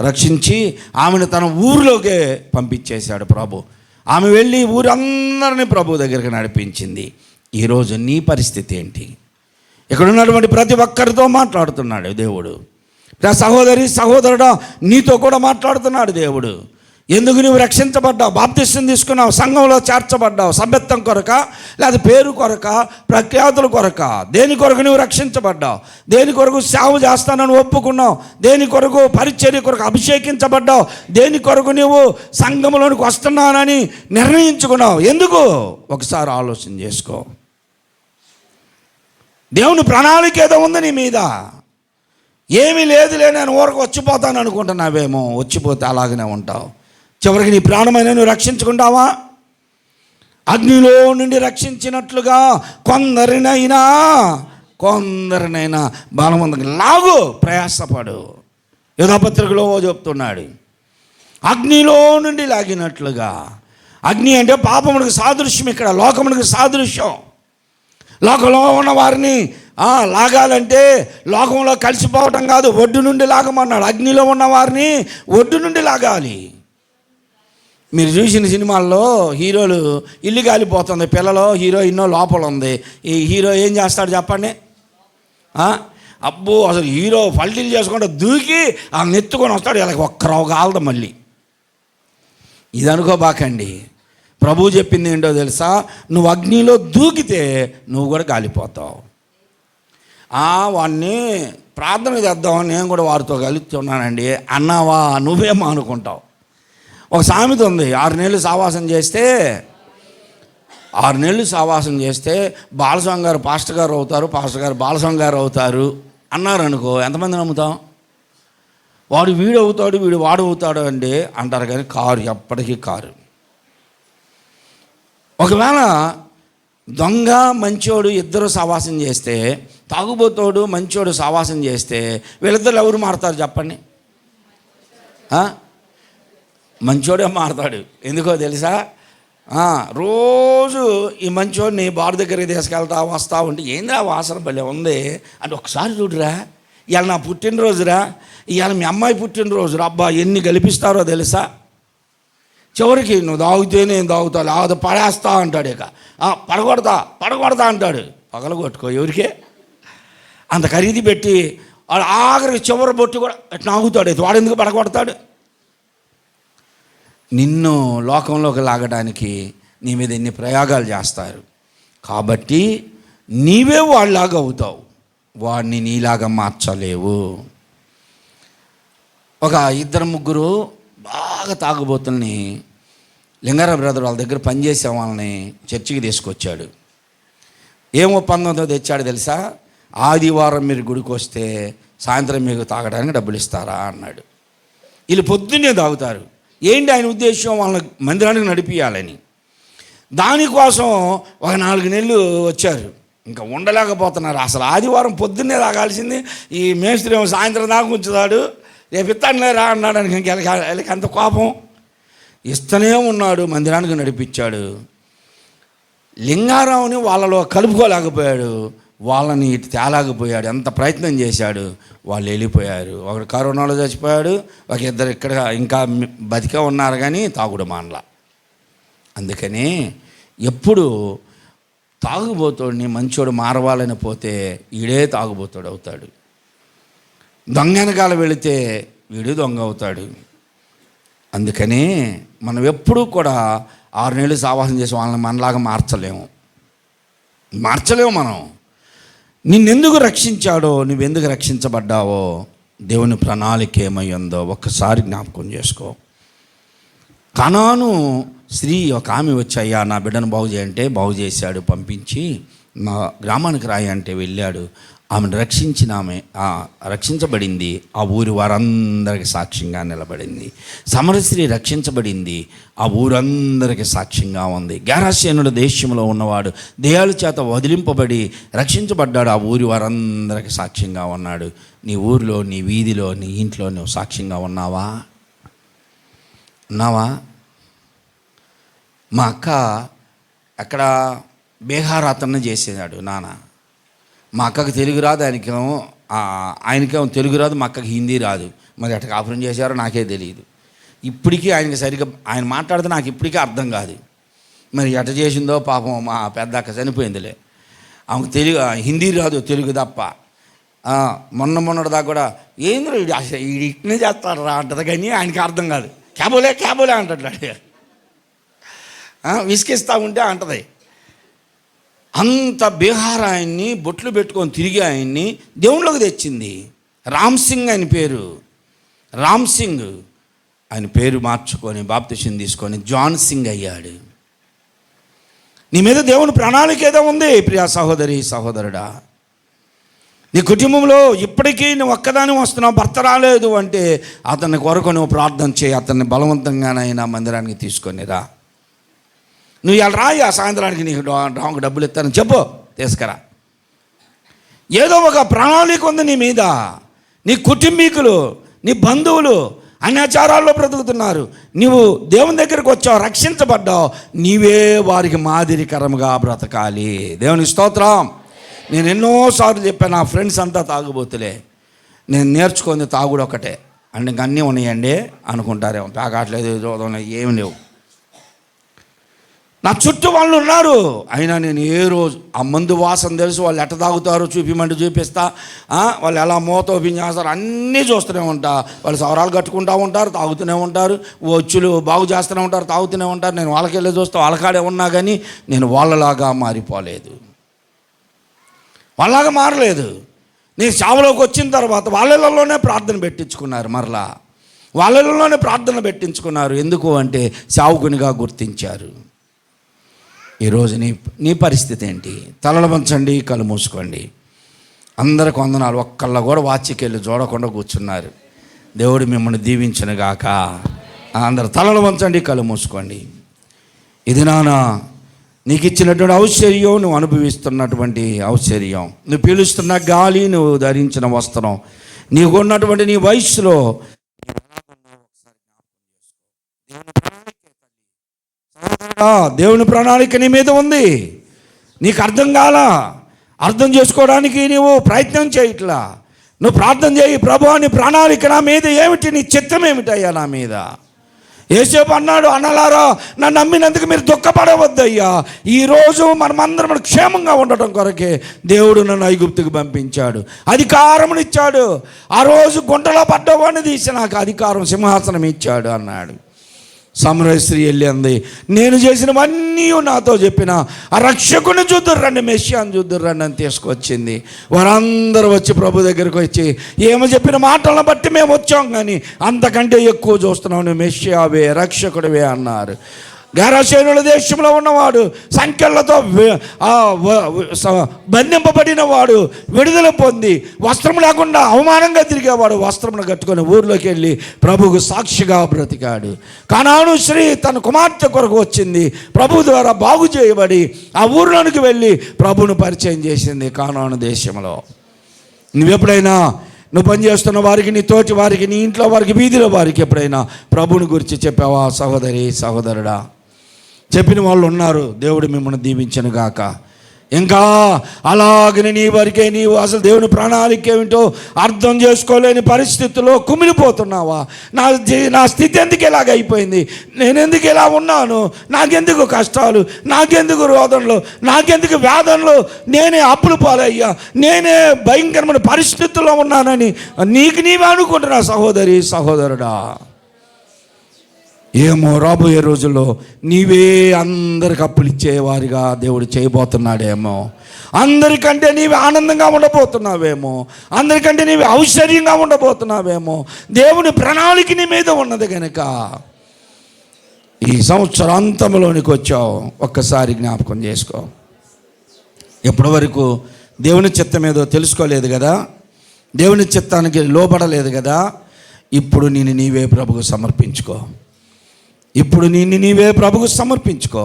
రక్షించి ఆమెను తన ఊరిలోకే పంపించేశాడు ప్రభు. ఆమె వెళ్ళి ఊరందరినీ ప్రభు దగ్గరికి నడిపించింది. ఈరోజు నీ పరిస్థితి ఏంటి? ఇక్కడ ఉన్నటువంటి ప్రతి ఒక్కరితో మాట్లాడుతున్నాడు దేవుడు. సహోదరి సహోదరుడా, నీతో కూడా మాట్లాడుతున్నాడు దేవుడు. ఎందుకు నువ్వు రక్షించబడ్డావు, బాప్తిస్మం తీసుకున్నావు, సంఘంలో చేర్చబడ్డావు? సభ్యత్వం కొరక, లేదా పేరు కొరక, ప్రఖ్యాతుల కొరక? దేని కొరకు నువ్వు రక్షించబడ్డావు? దేని కొరకు సేవ చేస్తానని ఒప్పుకున్నావు? దేని కొరకు పరిచర్య కొరకు అభిషేకించబడ్డావు? దేని కొరకు నువ్వు సంఘంలోనికి వస్తున్నానని నిర్ణయించుకున్నావు? ఎందుకు? ఒకసారి ఆలోచన చేసుకో. దేవుని ప్రణాళిక ఏదో ఉంది నీ మీద. ఏమీ లేదులే, నేను ఊరకు వచ్చిపోతాను అనుకుంటున్నావేమో. వచ్చిపోతే అలాగనే ఉంటావు. చివరికి నీ ప్రాణమైన నువ్వు రక్షించుకుంటావా? అగ్నిలో నుండి రక్షించినట్లుగా కొందరినైనా బలవంతంగా లాగు, ప్రయాసపడు. యోధాపత్రికలో చెప్తున్నాడు, అగ్నిలో నుండి లాగినట్లుగా. అగ్ని అంటే పాపమునికి సాదృశ్యం, ఇక్కడ లోకమునికి సాదృశ్యం. లోకంలో ఉన్న వారిని లాగాలంటే లోకంలో కలిసిపోవటం కాదు, ఒడ్డు నుండి లాగమన్నాడు. అగ్నిలో ఉన్న వారిని ఒడ్డు నుండి లాగాలి. మీరు చూసిన సినిమాల్లో హీరోలు ఇల్లు కాలిపోతుంది, పిల్లలో హీరోయిన్నో లోపల ఉంది. ఈ హీరో ఏం చేస్తాడు చెప్పండి? అబ్బో, అసలు హీరో పల్టీలు చేసుకుంటే దూకి ఆ నెత్తుకొని వస్తాడు. ఇలా ఒక్కరవ కాలదు మళ్ళీ. ఇది అనుకోబాకండి. ప్రభు చెప్పింది ఏంటో తెలుసా? నువ్వు అగ్నిలో దూకితే నువ్వు కూడా కాలిపోతావు. వాడిని ప్రార్థన చేద్దామని నేను కూడా వారితో కలుస్తున్నానండి అన్నావా, నువ్వేమో అనుకుంటావు. ఒక సామెత ఉంది, 6 నెలలు సావాసం చేస్తే బాలస్వామి గారు పాస్టర్ గారు అవుతారు, పాస్టర్ గారు బాలస్వామి గారు అవుతారు అన్నారు అనుకో, ఎంతమంది నమ్ముతాం? వాడు వీడు అవుతాడు, వీడు వాడు అవుతాడు అండి అంటారు, కానీ కారు ఎప్పటికీ కారు. ఒకవేళ దొంగ మంచోడు ఇద్దరు సావాసం చేస్తే, తాగుబోతోడు మంచోడు సావాసం చేస్తే వీళ్ళిద్దరు ఎవరు మారుతారు చెప్పండి? మంచోడే మారుతాడు. ఎందుకో తెలుసా? రోజు ఈ మంచోడిని బారు దగ్గరికి తీసుకెళ్తా వస్తూ ఉంటే, ఏంద్రా వాసన భలే ఉంది అంటే, ఒకసారి చూడరా, ఇవాళ నా పుట్టినరోజురా, ఇవాళ మీ అమ్మాయి పుట్టినరోజురా, అబ్బా ఎన్ని గెలిపిస్తారో తెలుసా? చివరికి నువ్వు తాగితే నేను తాగుతా, లేకపోతే పడేస్తా అంటాడు. ఇక పడగొడతా అంటాడు. పగలగొట్టుకో, ఎవరికే అంత ఖరీదు పెట్టి వాడు ఆఖరికి చివరి బొట్టు కూడా నాగుతాడు. వాడు ఎందుకు పడగొడతాడు? నిన్ను లోకంలోకి లాగడానికి నీ మీద ఎన్ని ప్రయోగాలు చేస్తారు. కాబట్టి నీవే వాళ్ళలాగా అవుతావు, వాడిని నీలాగా మార్చలేవు. ఒక 2-3 బాగా తాగుబోతుల్ని లింగారావు బ్రదర్ వాళ్ళ దగ్గర పనిచేసే వాళ్ళని చర్చికి తీసుకొచ్చాడు. ఏం ఒప్పందంతో తెచ్చాడు తెలుసా? ఆదివారం మీరు గుడికి వస్తే సాయంత్రం మీకు తాగడానికి డబ్బులు ఇస్తారా అన్నాడు. వీళ్ళు పొద్దున్నే తాగుతారు. ఏంటి ఆయన ఉద్దేశం? వాళ్ళని మందిరానికి నడిపియాలని. దానికోసం ఒక 4 నెలలు వచ్చారు. ఇంకా ఉండలేకపోతున్నారు. అసలు ఆదివారం పొద్దున్నే తాగాల్సింది ఈ మేస్త్రి ఏమో సాయంత్రం దాకా ఉంచుతాడు, రేపు ఇస్తానులే రా అన్నాడు. వీళ్ళకి అంత కోపం. ఇస్తూనే ఉన్నాడు, మందిరానికి నడిపించాడు. లింగారావుని వాళ్ళలో కలుపుకోలేకపోయాడు, వాళ్ళని ఇటు తేలేకపోయాడు. ఎంత ప్రయత్నం చేశాడు, వాళ్ళు వెళ్ళిపోయారు. ఒకడు కరోనాలో చచ్చిపోయాడు, ఒక ఇద్దరు ఇక్కడ ఇంకా బతికే ఉన్నారు కానీ తాగుడు మానల. అందుకని ఎప్పుడు తాగుబోతోడిని మంచోడు మారవాలని పోతే ఈడే తాగుబోతోడు అవుతాడు. దొంగ వెనకాల వెళితే వీడు దొంగ అవుతాడు. అందుకని మనం ఎప్పుడూ కూడా 6 నెలలు సావాసం చేసి వాళ్ళని మనలాగా మార్చలేము. మనం నిన్నెందుకు రక్షించాడో, నువ్వెందుకు రక్షించబడ్డావో, దేవుని ప్రణాళిక ఏమై ఉందో ఒక్కసారి జ్ఞాపకం చేసుకో. కనాను స్త్రీ ఒక ఆమె వచ్చి, అయ్యా నా బిడ్డను బాగు చేయంటే బాగు చేశాడు, పంపించి మా గ్రామానికి రాయి అంటే వెళ్ళాడు. ఆమెను రక్షించబడింది. ఆ ఊరి వారందరికి సాక్ష్యంగా నిలబడింది. సమరస్త్రీ రక్షించబడింది, ఆ ఊరందరికి సాక్ష్యంగా ఉంది. గెరాసేనుల దేశంలో ఉన్నవాడు దెయ్యాల చేత వదిలింపబడి రక్షించబడ్డాడు, ఆ ఊరి వారందరికి సాక్ష్యంగా ఉన్నాడు. నీ ఊరిలో, నీ వీధిలో, నీ ఇంట్లో నువ్వు సాక్ష్యంగా ఉన్నావా? మా అక్క అక్కడ బీహార్ అతన్ని చేసేవాడు నాన్న. మా అక్కకి తెలుగు రాదు, ఆయనకేమో తెలుగు రాదు, మా అక్కకి హిందీ రాదు. మరి అట్లా కాపురం చేశారో నాకే తెలియదు. ఇప్పటికీ ఆయనకి సరిగ్గా ఆయన మాట్లాడితే నాకు ఇప్పటికీ అర్థం కాదు. మరి ఎట్ట చేసిందో పాపం. మా పెద్ద అక్క చనిపోయిందిలే, ఆమెకు హిందీ రాదు, తెలుగు తప్ప. మొన్నటిదాకా కూడా ఏంద్ర వీడు ఇట్నే చేస్తాడు రా అంటది, కానీ ఆయనకి అర్థం కాదు. క్యాబోలే అంటాడు. విసికిస్తూ ఉంటే అంటది. అంత బీహార్ ఆయన్ని బొట్లు పెట్టుకొని తిరిగి ఆయన్ని దేవుళ్ళకి తెచ్చింది. రామ్ సింగ్ ఆయన పేరు. రామ్ సింగ్ ఆయన పేరు మార్చుకొని బాప్తిసం తీసుకొని జాన్ సింగ్ అయ్యాడు. నీ మీద దేవుని ప్రణాళిక ఏదో ఉంది ప్రియా సహోదరి, సహోదరుడా. నీ కుటుంబంలో ఇప్పటికీ నువ్వు ఒక్కదాని వస్తున్నావు, భర్త రాలేదు అంటే అతని కొరకు నువ్వు ప్రార్థన చేయి. అతన్ని బలవంతంగానైనా మందిరానికి తీసుకొని రా. నువ్వు ఇలా రాయి, ఆ సాయంత్రానికి నీకు డబ్బులు ఇస్తాను చెప్పు, తీసుకురా. ఏదో ఒక ప్రణాళిక ఉంది నీ మీద. నీ కుటుంబీకులు, నీ బంధువులు అన్యాచారాల్లో బ్రతుకుతున్నారు. నువ్వు దేవుని దగ్గరికి వచ్చావు, రక్షించబడ్డావు, నీవే వారికి మాదిరికరంగా బ్రతకాలి. దేవుని స్తోత్రం. నేను ఎన్నోసార్లు చెప్పాను, నా ఫ్రెండ్స్ అంతా తాగుబోతులే, నేను నేర్చుకుంది తాగుడు ఒకటే అంటే ఇంక అన్నీ ఉన్నాయండి అనుకుంటారేమో. తాగట్లేదు, చూడలేదు, ఏమి లేవు. నా చుట్టూ వాళ్ళు ఉన్నారు, అయినా నేను ఏ రోజు ఆ మందు వాసన తెలుసు, వాళ్ళు ఎట్ట తాగుతారో చూపిమంటే చూపిస్తా, వాళ్ళు ఎలా మూత ఓపెన్ చేస్తారు అన్నీ చూస్తూనే ఉంటా. వాళ్ళు సవరాలు కట్టుకుంటూ ఉంటారు, తాగుతూనే ఉంటారు, వచ్చులు బాగు చేస్తూనే ఉంటారు, తాగుతూనే ఉంటారు. నేను వాళ్ళకి వెళ్ళి చూస్తా, వాళ్ళకాడే ఉన్నా కానీ నేను వాళ్ళలాగా మారిపోలేదు, వాళ్ళలాగా మారలేదు. నేను చావులోకి వచ్చిన తర్వాత వాళ్ళలోనే ప్రార్థన పెట్టించుకున్నారు, మరలా వాళ్ళలోనే ప్రార్థన పెట్టించుకున్నారు. ఎందుకు అంటే సావుకునిగా గుర్తించారు. ఈరోజు నీ పరిస్థితి ఏంటి? తలలు వంచండి, కళ్ళు మూసుకోండి. అందరికి వందనాలు. ఒక్కళ్ళ కూడా వాచికెళ్ళి చూడకుండా కూర్చున్నారు. దేవుడు మిమ్మల్ని దీవించునుగాక. అందరు తలలు వంచండి, కళ్ళు మూసుకోండి. ఇది నాన్న నీకు ఇచ్చినటువంటి ఔశ్వర్యం, నువ్వు అనుభవిస్తున్నటువంటి ఔశ్వర్యం, నువ్వు పీలుస్తున్న గాలి, నువ్వు ధరించిన వస్త్రం, నీకు ఉన్నటువంటి నీ వయస్సులో దేవుని ప్రణాళిక నీ మీద ఉంది. నీకు అర్థం కాలా, అర్థం చేసుకోవడానికి నువ్వు ప్రయత్నం చేయట్లా. నువ్వు ప్రార్థన చేయి, ప్రభువా నీ ప్రణాళిక నా మీద ఏమిటి, నీ చిత్తం ఏమిటయ్యా నా మీద. యేసేపు అన్నాడు, అన్నలారా నన్ను నమ్మినందుకు మీరు దుఃఖపడవద్దయ్యా, ఈరోజు మనమందరం క్షేమంగా ఉండటం కొరకే దేవుడు నన్ను ఐగుప్తుకు పంపించాడు, అధికారమునిచ్చాడు. ఆ రోజు గుంటలో పడ్డవాడిని తీసి నాకు అధికారం, సింహాసనం ఇచ్చాడు అన్నాడు. సమరస్త్రీ వెళ్ళి అంది, నేను చేసినవన్నీ నాతో చెప్పిన ఆ రక్షకుని చూద్దుర్రండి, మెస్సియాని చూద్దుర్రండి అని తీసుకొచ్చింది. వారందరూ వచ్చి ప్రభు దగ్గరికి వచ్చి, ఏమో చెప్పిన మాటలను బట్టి మేము వచ్చాం, కానీ అంతకంటే ఎక్కువ చూస్తున్నాం, నువ్వు మెస్సియావే, రక్షకుడివే అన్నారు. గెరాసేనుల దేశంలో ఉన్నవాడు, సంఖ్యలతో బంధింపబడిన వాడు విడుదల పొంది వస్త్రం లేకుండా అవమానంగా తిరిగేవాడు వస్త్రమును కట్టుకొని ఊర్లోకి వెళ్ళి ప్రభువుకు సాక్షిగా బ్రతికాడు. కనాను స్త్రీ తన కుమార్తె కొరకు వచ్చింది, ప్రభు ద్వారా బాగు చేయబడి ఆ ఊర్లోనికి వెళ్ళి ప్రభువును పరిచయం చేసింది. కనాను దేశంలో నువ్వెప్పుడైనా నువ్వు పనిచేస్తున్న వారికి, నీ తోటి వారికి, నీ ఇంట్లో వారికి, వీధిలో వారికి ఎప్పుడైనా ప్రభువుని గురించి చెప్పావా? సహోదరి, సహోదరుడా, చెప్పిన వాళ్ళు ఉన్నారు. దేవుడు మిమ్మల్ని దీవించను గాక. ఇంకా అలాగని నీ వరకే నీవు అసలు దేవుని ప్రణాళిక ఏమిటో అర్థం చేసుకోలేని పరిస్థితుల్లో కుమిలిపోతున్నావా? నా స్థితి ఎందుకు ఇలాగ అయిపోయింది, నేను ఎందుకు ఇలా ఉన్నాను, నాకెందుకు కష్టాలు, నాకెందుకు రోదనలు, నాకెందుకు వేదనలు, నేనే అప్పులు పాలయ్యా, నేనే భయంకరమైన పరిస్థితుల్లో ఉన్నానని నీకు నీవే అనుకుంటున్నా సహోదరి, సహోదరుడా. ఏమో రాబోయే రోజుల్లో నీవే అందరికి అప్పులు ఇచ్చేవారిగా దేవుడు చేయబోతున్నాడేమో. అందరికంటే నీవే ఆనందంగా ఉండబోతున్నావేమో, అందరికంటే నీవే ఔశ్వర్యంగా ఉండబోతున్నావేమో. దేవుని ప్రణాళిక నీ మీద ఉన్నది కనుక ఈ సంవత్సరాంతంలోనికి వచ్చావు. ఒక్కసారి జ్ఞాపకం చేసుకో. ఎప్పటి వరకు దేవుని చిత్తం ఏదో తెలుసుకోలేదు కదా, దేవుని చిత్తానికి లోబడలేదు కదా. ఇప్పుడు నేను నీవే ప్రభుకు సమర్పించుకో. ఇప్పుడు నిన్ను నీవే ప్రభుకు సమర్పించుకో.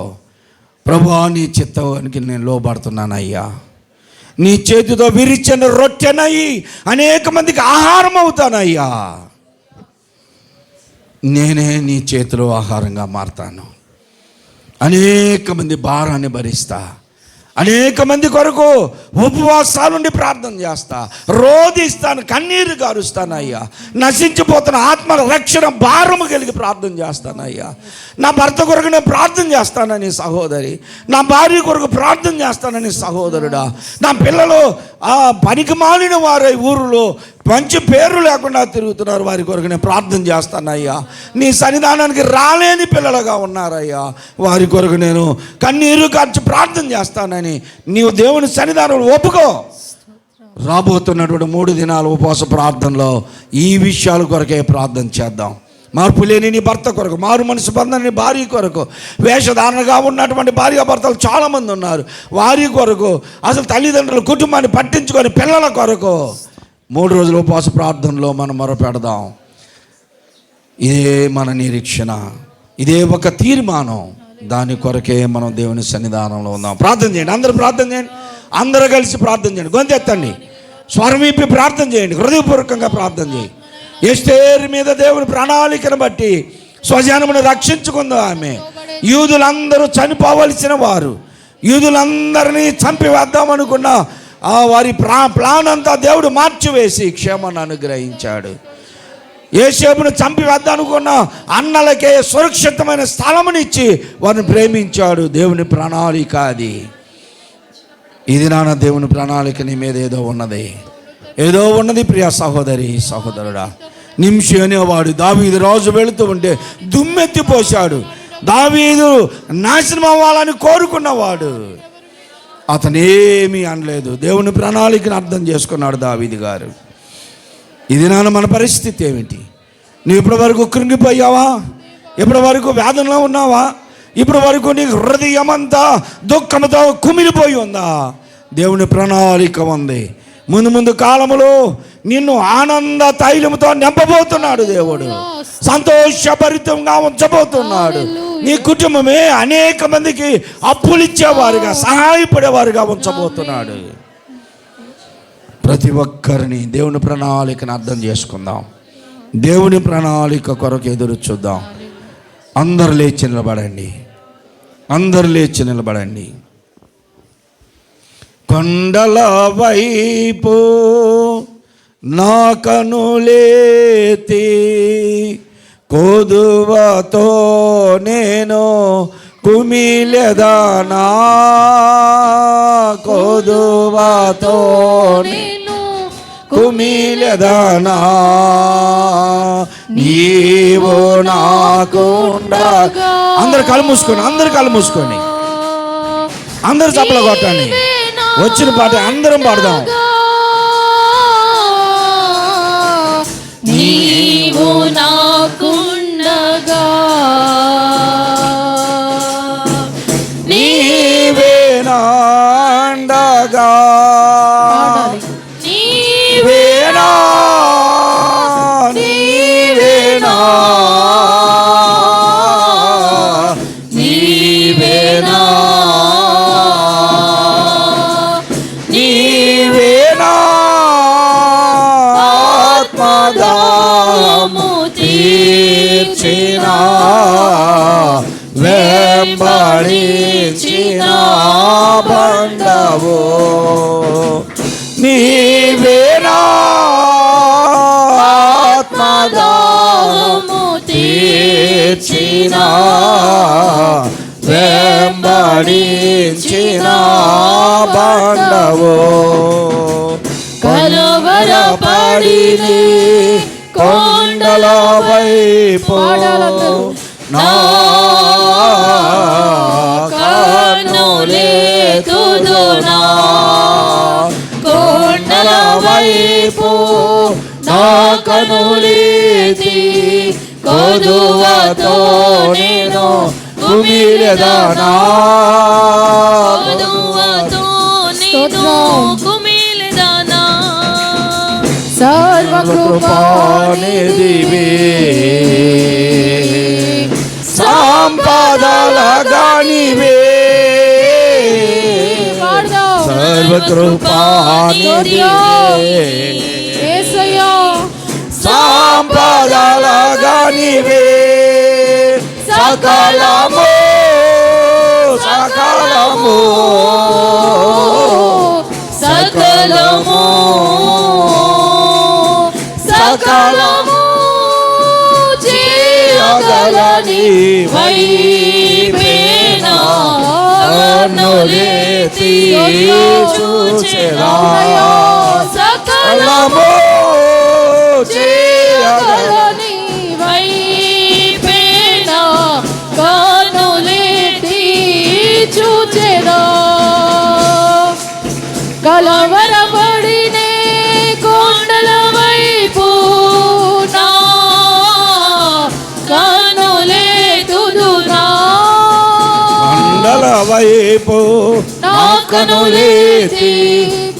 ప్రభువా, నీ చిత్తానికి నేను లోబడుతున్నానయ్యా. నీ చేతితో విరిచిన రొట్టెనయ్యి అనేక మందికి ఆహారం అవుతానయ్యా. నేనే నీ చేతిలో ఆహారంగా మారతాను. అనేక మంది భారాన్ని భరిస్తా, అనేక మంది కొరకు ఉపవాసాలుండి ప్రార్థన చేస్తా, రోధిస్తాను, కన్నీరు గారుస్తానయ్యా. నశించిపోతున్న ఆత్మల రక్షణ భారము కలిగి ప్రార్థన చేస్తానయ్యా. నా భర్త కొరకు నేను ప్రార్థన చేస్తానని సహోదరి, నా భార్య కొరకు ప్రార్థన చేస్తానని సహోదరుడా. నా పిల్లలు పనికి మాలిన వారై ఊరిలో మంచి పేరు లేకుండా తిరుగుతున్నారు, వారి కొరకు నేను ప్రార్థన చేస్తానయ్యా. నీ సన్నిధానానికి రాలేని పిల్లలుగా ఉన్నారయ్యా, వారి కొరకు నేను కన్నీరు కార్చి ప్రార్థన చేస్తానని నీవు దేవుని సన్నిధానంలో ఒప్పుకో. రాబోతున్నటువంటి 3 దినాల ఉపవాస ప్రార్థనలో ఈ విషయాల కొరకే ప్రార్థన చేద్దాం. మార్పు లేని నీ భర్త కొరకు, మారు మనసు బంధని భార్య కొరకు, వేషధారణగా ఉన్నటువంటి భార్య భర్తలు చాలామంది ఉన్నారు, వారి కొరకు, అసలు తల్లిదండ్రుల కుటుంబాన్ని పట్టించుకొని పిల్లల కొరకు 3 రోజుల ఉపవాస ప్రార్థనలో మనం మొరపెడదాం. ఇదే మన నిరీక్షణ, ఇదే ఒక తీర్మానం. దాని కొరకే మనం దేవుని సన్నిధానంలో ఉందాం. ప్రార్థన చేయండి, అందరూ ప్రార్థన చేయండి, అందరూ కలిసి ప్రార్థన చేయండి. గొంతెత్తండి, స్వరం విప్పి ప్రార్థన చేయండి, హృదయపూర్వకంగా ప్రార్థన చేయండి. ఎస్తేరు మీద దేవుని ప్రణాళికను బట్టి స్వజనమును రక్షించుకుందాం. ఆమె యూదులందరూ చనిపోవలసిన వారు, యూదులందరినీ చంపివేద్దాం అనుకున్న వారి ప్లాన్ అంతా దేవుడు మార్చివేసి క్షేమాన్ని అనుగ్రహించాడు. యోసేపును చంపివేద్దాం అనుకున్న అన్నలకే సురక్షితమైన స్థలమునిచ్చి వారిని ప్రేమించాడు. దేవుని ప్రణాళిక అది. ఇది నాన్న దేవుని ప్రణాళిక నీ మీద ఏదో ఉన్నది ప్రియ సహోదరి, సహోదరుడా. నింషి అనేవాడు దావీదు రాజు వెళుతూ ఉంటే దుమ్మెత్తిపోశాడు. దావీదు నాశనం అవ్వాలని కోరుకున్నవాడు, అతనేమీ అనలేదు. దేవుని ప్రణాళికను అర్థం చేసుకున్నాడు దావీదు గారు. ఇది నాన్న మన పరిస్థితి ఏమిటి? నువ్వు ఇప్పటి వరకు కృంగిపోయావా? ఇప్పటి వరకు వేదనలో ఉన్నావా? ఇప్పటి వరకు నీ హృదయం అంతా దుఃఖంతో కుమిలిపోయి ఉందా? దేవుని ప్రణాళిక ఉంది. ముందు కాలములో నిన్ను ఆనంద తైలముతో నింపబోతున్నాడు దేవుడు. సంతోషభరితంగా ఉంచబోతున్నాడు. నీ కుటుంబమే అనేక మందికి అప్పులు ఇచ్చేవారుగా, సహాయపడేవారుగా ఉంచబోతున్నాడు. ప్రతి ఒక్కరిని దేవుని ప్రణాళికను అర్థం చేసుకుందాం. దేవుని ప్రణాళిక కొరకు ఎదురు చూద్దాం. అందరు లేచి నిలబడండి. కొండల వైపు నా కనులేతి కోదువతో నేను కుమిలెదనా, కోదువతో నేను కుమిలెదనా, నీవు నాకుండగా. అందరు కళ్ళు మూసుకోండి, అందరు చప్పలు కొట్టండి. వచ్చిన పాట అందరం పాడదాం. నీవు నాకుండగా పాడాలి. నీవేనా నీవేనా నీవేనా నీవేనా ఆత్మదాహము తీర్చిన వెంబడించిన బండవో నీవేనా ఆత్మదాహము తీర్చిన వెంబడించిన బండవో కలవరపడిని కొండల వైపు నా కన్నులెత్తుదునా కొండల వైపు నా కన్నులెత్తి కొదువతో నేను కుమిలెదనా కుమిలెదనా సర్వకృపానిధివే సంపదలగానివే సర్వకృపానిధివే యేసయ్యా సంపదలగానివే సకలము సకలము సకలము సకలము చేయగలని వైపేనా కన్నులెత్తి చూచెదా సకలము చేయగలని వైపేనా కన్నులెత్తి చూచెదా కలవరపడినే కొండల వైపు నా కన్నులెత్తుదునా కొండల వైపు నా కన్నులెత్తి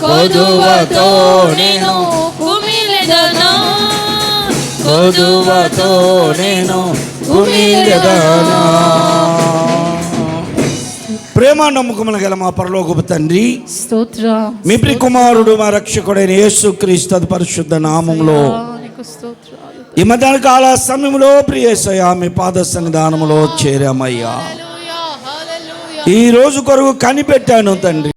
కొదువతో నేను కుమిలెదనా కొదువతో నేను కుమిలెదనా. ప్రేమ నమ్మకములు గల మా పరలోకపు తండ్రి, స్తోత్రం. మీ ప్రియ కుమారుడు మా రక్షకుడైన యేసుక్రీస్తు పరిశుద్ధ నామములో ఈ మధ్యాహ్న కాల సమయంలో ప్రియ యేసయ్యా మీ పాద సన్నిధానములో చేరామయ్యా. ఈ రోజు కొరకు కనిపెట్టాను తండ్రి.